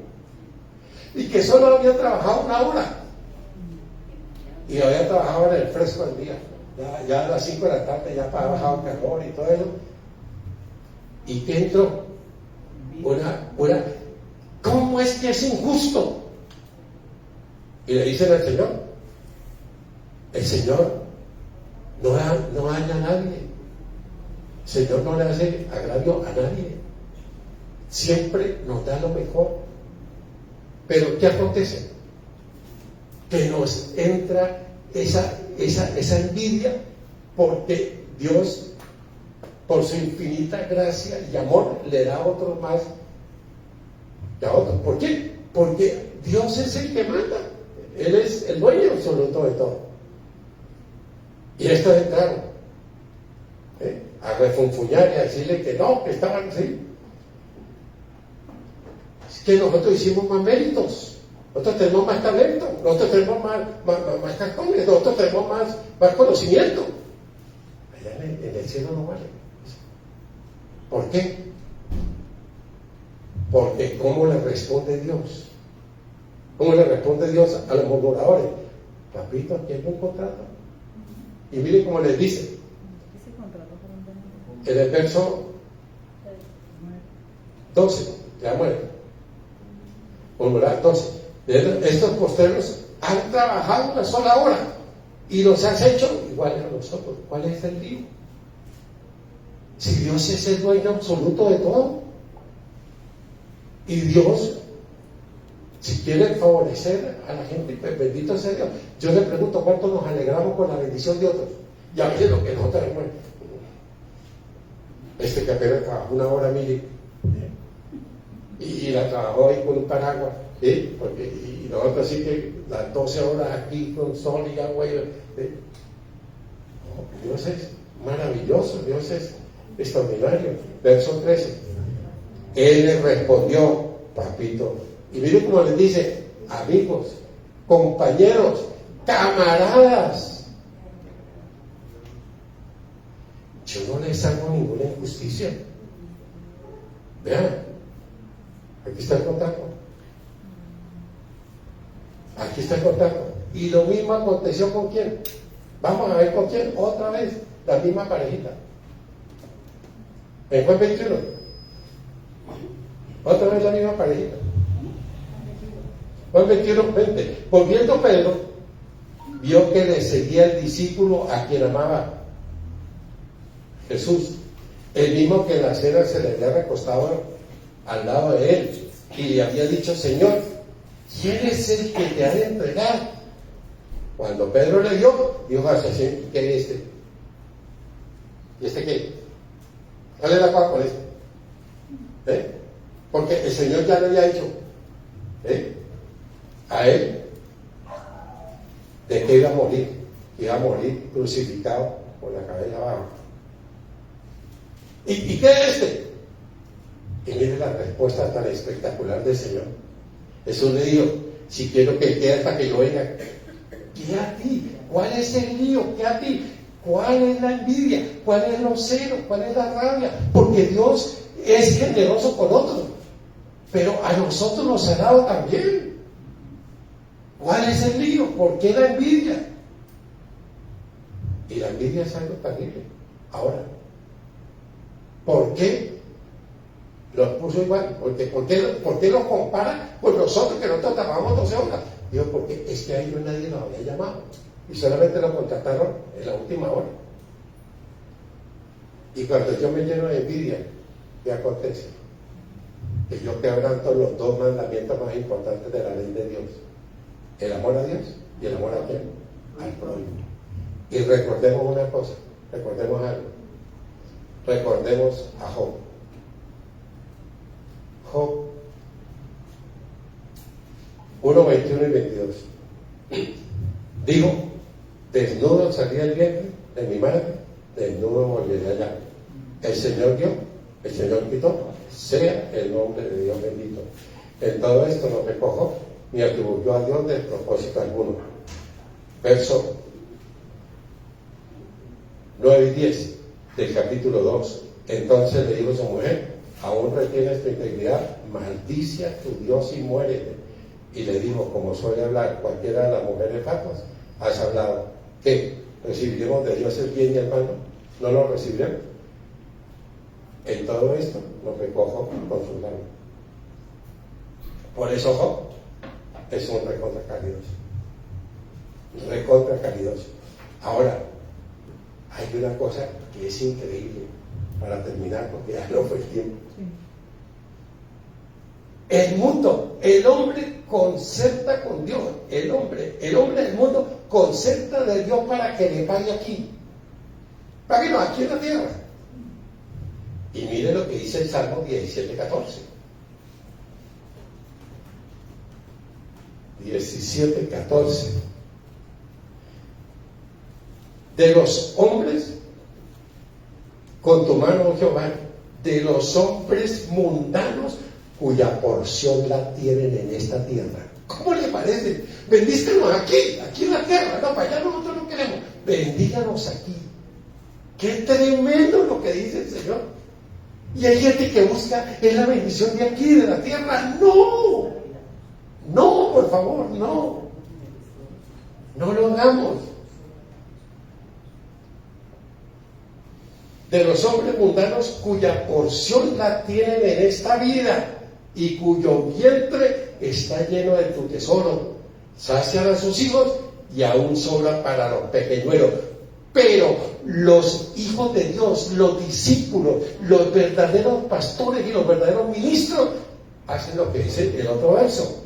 y que solo habían trabajado 1 hora, y habían trabajado en el fresco del día, ya a las 5 de la tarde, ya para bajado calor y todo eso. Y que entró ¿cómo es que es injusto? Y le dicen al Señor, el Señor no daña a nadie, el Señor no le hace agravio a nadie, siempre nos da lo mejor. Pero ¿qué acontece? Que nos entra esa envidia, porque Dios, por su infinita gracia y amor, le da a otros más que a otros. ¿Por qué? Porque Dios es el que manda, Él es el dueño absoluto de todo. Y estos entraron a refunfuñar y a decirle que no, que estaban así. Es que nosotros hicimos más méritos, nosotros tenemos más talento, nosotros tenemos más cartones, nosotros tenemos más conocimiento. Allá en el cielo no vale. ¿Por qué? Porque ¿cómo le responde Dios? ¿Cómo le responde Dios a los murmuradores? Papito, aquí hay un contrato. Y mire cómo les dice en el verso 12, ya muere. Murmurar 12. Estos postreros han trabajado 1 sola hora y los has hecho igual a nosotros. ¿Cuál es el lío? Si Dios es el dueño absoluto de todo, y Dios, si quiere favorecer a la gente, pues bendito sea Dios. Yo le pregunto cuánto nos alegramos con la bendición de otros, y a veces lo que nosotros tenemos, que apenas trabajó 1 hora, mire, y la trabajó ahí con un paraguas, y nosotros sí que las 12 horas aquí con sol y agua. Dios es maravilloso, Dios es extraordinario. Verso 13. Él le respondió, papito, y mire cómo les dice, amigos, compañeros, camaradas, yo no les hago ninguna injusticia. Vean, aquí está el contacto. Aquí está el contacto. Y lo mismo aconteció con quién. Vamos a ver con quién. Otra vez, la misma parejita. En Juan 21. Otra vez la misma parejita. Juan 21, 20. Volviendo Pedro, vio que le seguía el discípulo a quien amaba, Jesús, el mismo que en la cena se le había recostado al lado de él y le había dicho, Señor, ¿quién es el que te ha de entregar? Cuando Pedro le dio, dijo al Señor, ¿qué es este? ¿Y este qué? ¿Cuál es la cosa con este? Porque el Señor ya le había dicho a él de que iba a morir crucificado con la cabeza abajo. ¿Y qué es este? Y mire la respuesta tan espectacular del Señor. Jesús le dijo, si quiero que quede hasta que yo venga. ¿Qué a ti? ¿Cuál es el lío? ¿Qué a ti? ¿Cuál es la envidia? ¿Cuál es los celos? ¿Cuál es la rabia? Porque Dios es generoso con otros, pero a nosotros nos ha dado también. ¿Cuál es el lío? ¿Por qué la envidia? Y la envidia es algo terrible. Ahora, ¿por qué los puso igual? ¿Por qué los compara con nosotros, que nosotros trabajamos 12 horas? Digo, porque es que a ellos nadie los había llamado y solamente los contrataron en la última hora. Y cuando yo me lleno de envidia, ¿qué acontece? Que yo quebranto los dos mandamientos más importantes de la ley de Dios: el amor a Dios y el amor a quién, al prójimo. Y recordemos una cosa, recordemos algo, recordemos a Job. Job 1, 21 y 22 dijo: desnudo salí del vientre de mi madre, desnudo volveré allá. El Señor dio, el Señor quitó, sea el nombre de Dios bendito. En todo esto no pecó Job, ni atribuyó a Dios despropósito alguno. Verso 9 y 10 del capítulo 2. Entonces le dijo a su mujer: aún retienes tu integridad, maldice a tu Dios y muérete. Y le dijo: como suele hablar cualquiera de las mujeres fatuas, has hablado. ¿Qué? ¿Recibiremos de Dios el bien y el mal? ¿No lo recibiremos? En todo esto no pecó Job con sus labios. Por eso Job es un recontra caridoso. Recontra caridoso. Ahora, hay una cosa que es increíble para terminar, porque ya no fue el tiempo. El mundo, el hombre concerta con Dios. El hombre del mundo concerta de Dios para que le pague aquí. Páguenos aquí en la tierra. Y mire lo que dice el Salmo 17:14. 17:14. De los hombres, con tu mano, oh Jehová, de los hombres mundanos, cuya porción la tienen en esta tierra. ¿Cómo le parece? Bendícenos aquí en la tierra. No, para allá nosotros no queremos. Bendíganos aquí. Qué tremendo lo que dice el Señor. Y hay gente que busca es la bendición de aquí, de la tierra. No, no, por favor, no. No lo hagamos. De los hombres mundanos, cuya porción la tienen en esta vida y cuyo vientre está lleno de tu tesoro, sacian a sus hijos y aún sobra para los pequeñuelos. Pero los hijos de Dios, los discípulos, los verdaderos pastores y los verdaderos ministros hacen lo que dice el otro verso: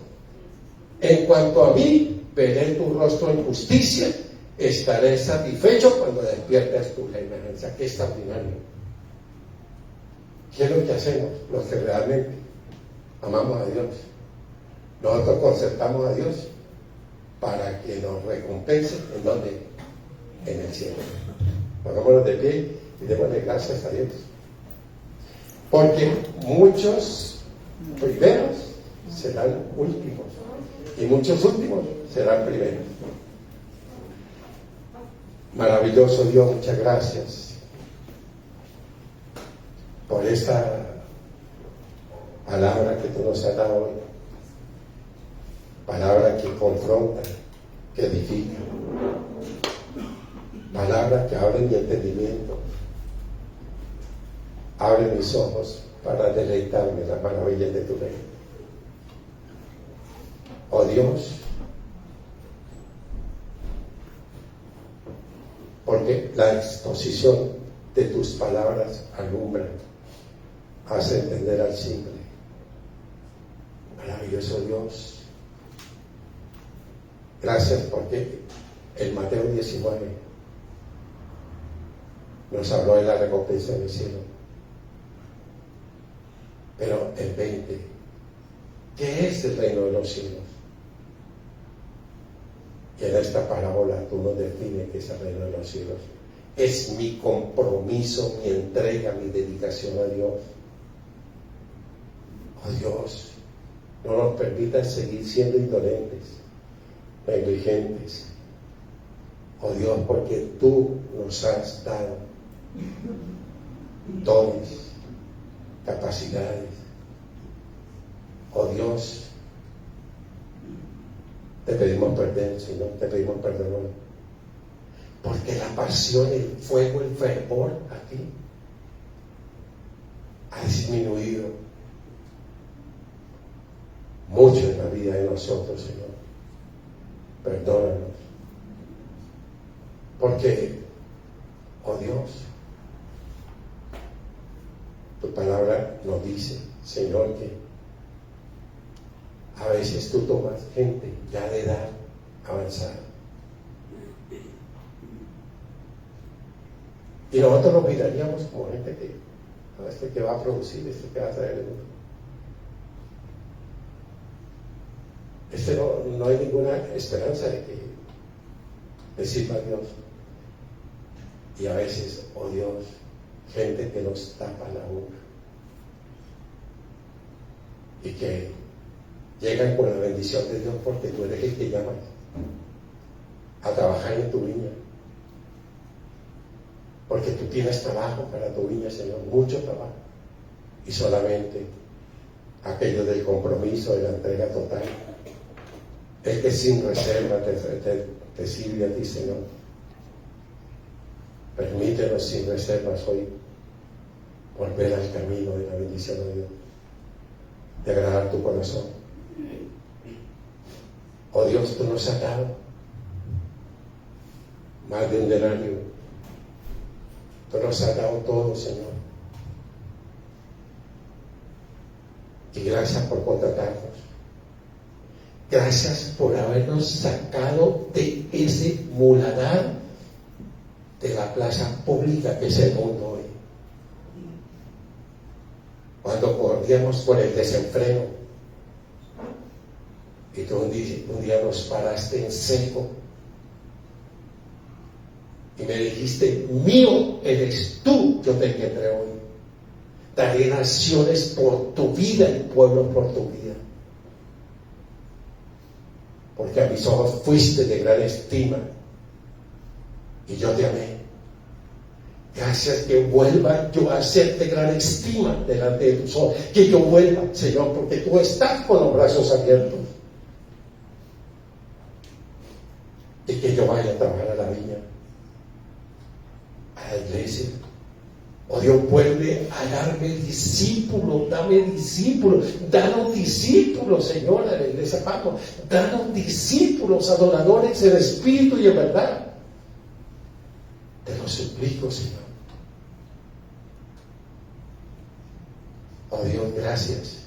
en cuanto a mí, veré tu rostro en justicia, estaré satisfecho cuando despiertes tu reinancia. Qué extraordinario. ¿Qué es lo que hacemos los que realmente amamos a Dios? Nosotros concertamos a Dios para que nos recompense. ¿En dónde? En el cielo. Pongámonos de pie y démosle gracias a Dios. Porque muchos primeros serán últimos y muchos últimos serán primeros. Maravilloso Dios, muchas gracias por esta palabra que tú nos has dado hoy. Palabra que confronta, que edifica. Palabra que abre mi entendimiento, abre mis ojos para deleitarme en las maravillas de tu reino. Oh Dios, porque la exposición de tus palabras alumbra, hace entender al simple. Maravilloso Dios, gracias porque en Mateo 19 nos habló de la recompensa del cielo. Pero el 20, ¿qué es el reino de los cielos? Y en esta parábola tú nos defines qué es el reino de los cielos. Es mi compromiso, mi entrega, mi dedicación a Dios. Oh Dios, no nos permitas seguir siendo indolentes, negligentes, Oh Dios, porque tú nos has dado dones, capacidades. Oh Dios, te pedimos perdón, Señor, te pedimos perdón. Porque la pasión, el fuego, el fervor aquí ha disminuido mucho en la vida de nosotros, Señor. Perdónanos. Porque, oh Dios, tu palabra nos dice, Señor, que a veces tú tomas gente ya de edad avanzada. Y nosotros nos miraríamos como gente que, no, este que va a producir, este que va a traer el mundo. No hay ninguna esperanza de que le sirva a Dios. Y a veces, oh Dios, gente que nos tapa la boca y que llegan con la bendición de Dios porque tú eres el que llamas a trabajar en tu viña, porque tú tienes trabajo para tu viña, Señor, mucho trabajo, y solamente aquello del compromiso, de la entrega total, el que sin reserva te sirve a ti, Señor. Permítenos sin reservas hoy volver al camino de la bendición de Dios, de agradar tu corazón. Oh Dios, tú nos has dado más de un denario. Tú nos has dado todo, Señor. Y gracias por contratarnos. Gracias por habernos sacado de ese muladar de la plaza pública que es el mundo hoy. Cuando corríamos por el desenfreno y tú un día nos paraste en seco y me dijiste, mío eres tú, yo te engendré hoy. Daré naciones por tu vida y pueblos por tu vida. Porque a mis ojos fuiste de gran estima y yo te amé. Gracias que vuelva yo a ser de gran estima delante de tus ojos. Que yo vuelva, Señor, porque tú estás con los brazos abiertos. Y que yo vaya a trabajar a la viña, a la iglesia. Oh Dios, vuelve a darme discípulos, dame discípulos, danos discípulos, Señor, a la iglesia, vamos, danos discípulos, adoradores en espíritu y en verdad. Te lo suplico, Señor. Oh Dios, gracias,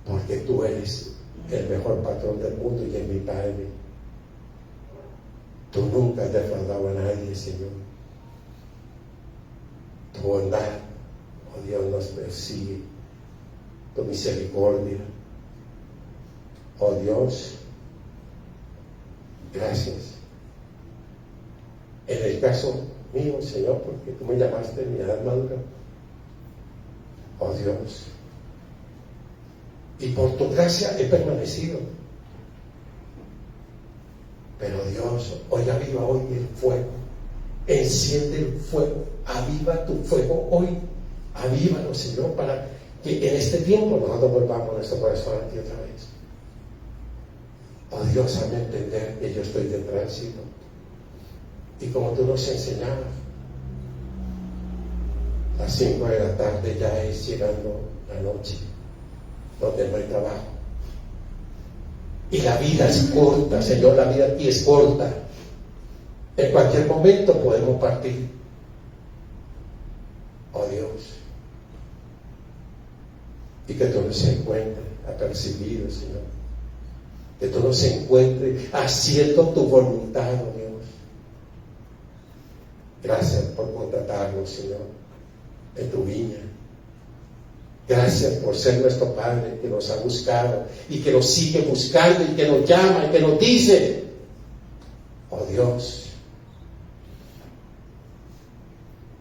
porque tú eres el mejor patrón del mundo y es mi Padre. Tú nunca has defraudado a nadie, Señor. Tu bondad, oh Dios, nos persigue. Tu misericordia, oh Dios, gracias. En el caso mío, Señor, porque tú me llamaste en mi edad madura, oh Dios, y por tu gracia he permanecido. Pero Dios, hoy aviva hoy el fuego, enciende el fuego, aviva tu fuego hoy, avívalo, Señor, para que en este tiempo nosotros volvamos nuestro corazón a ti otra vez. Oh Dios, hazme entender que yo estoy de tránsito. Y como tú nos enseñabas, las 5 de la tarde ya es llegando la noche, donde no hay trabajo. Y la vida es corta, Señor, la vida aquí es corta. En cualquier momento podemos partir. Oh Dios, y que tú nos encuentres apercibidos, Señor. Que tú nos encuentres haciendo tu voluntad, oh Dios. Gracias por contratarnos, Señor, en tu viña. Gracias por ser nuestro Padre que nos ha buscado y que nos sigue buscando y que nos llama y que nos dice, oh Dios,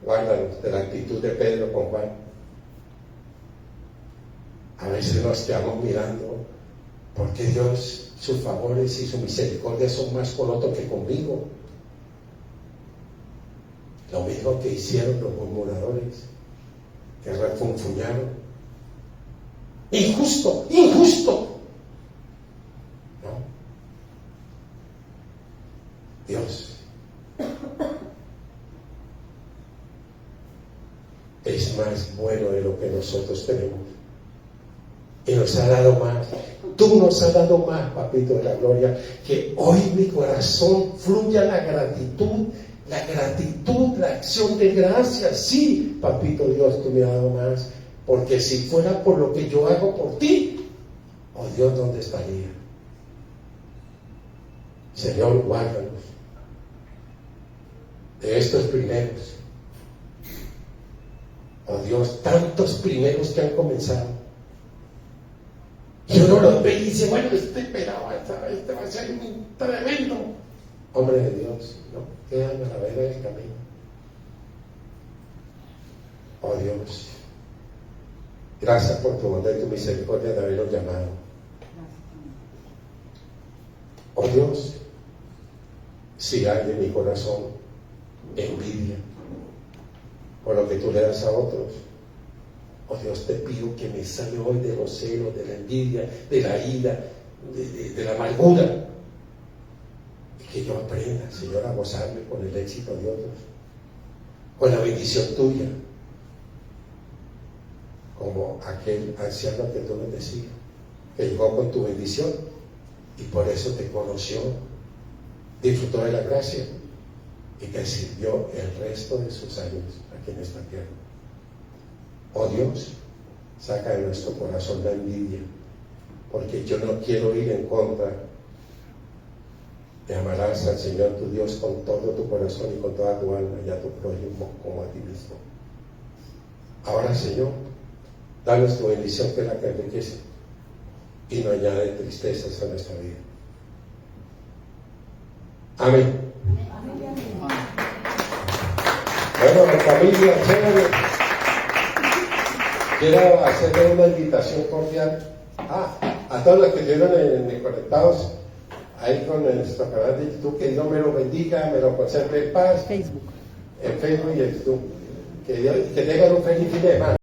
guárdanos de la actitud de Pedro con Juan. A veces nos quedamos mirando, ¿por qué Dios sus favores y su misericordia son más con otro que conmigo. Lo mismo que hicieron los murmuradores, que refunfuñaron. Injusto, injusto. ¿No? Dios es más bueno de lo que nosotros tenemos. Y nos ha dado más. Tú nos has dado más, papito de la gloria, que hoy mi corazón fluya la gratitud, la acción de gracias. Sí, papito Dios, tú me has dado más. Porque si fuera por lo que yo hago por ti, oh Dios, ¿dónde estaría? Señor, guárdanos de estos primeros. Oh Dios, tantos primeros que han comenzado. Y uno los ve y dice, bueno, este pelado, este va a ser un tremendo hombre de Dios, ¿no? Quedan a la vera del camino. Oh Dios, gracias por tu bondad y tu misericordia de habernos llamado. Oh Dios, si hay en mi corazón envidia por lo que tú le das a otros, oh Dios, te pido que me sane hoy de los celos, de la envidia, de la ira, de la amargura. Y que yo aprenda, Señor, a gozarme con el éxito de otros, con la bendición tuya, como aquel anciano que tú nos decías, que llegó con tu bendición y por eso te conoció, disfrutó de la gracia y te sirvió el resto de sus años aquí en esta tierra. Oh Dios, saca de nuestro corazón la envidia, porque yo no quiero ir en contra. Te amarás al Señor tu Dios con todo tu corazón y con toda tu alma, y a tu prójimo como a ti mismo. Ahora, Señor, danos tu bendición, que es la que enriquece y no añade tristezas a nuestra vida. Amén. Bueno, familia, chévere. Quiero hacerle una invitación cordial a todos los que estuvieron conectados ahí con nuestro canal de YouTube. Que Dios me lo bendiga, me lo conserve en paz. Facebook. En Facebook y en YouTube. Que tengan un feliz fin de semana.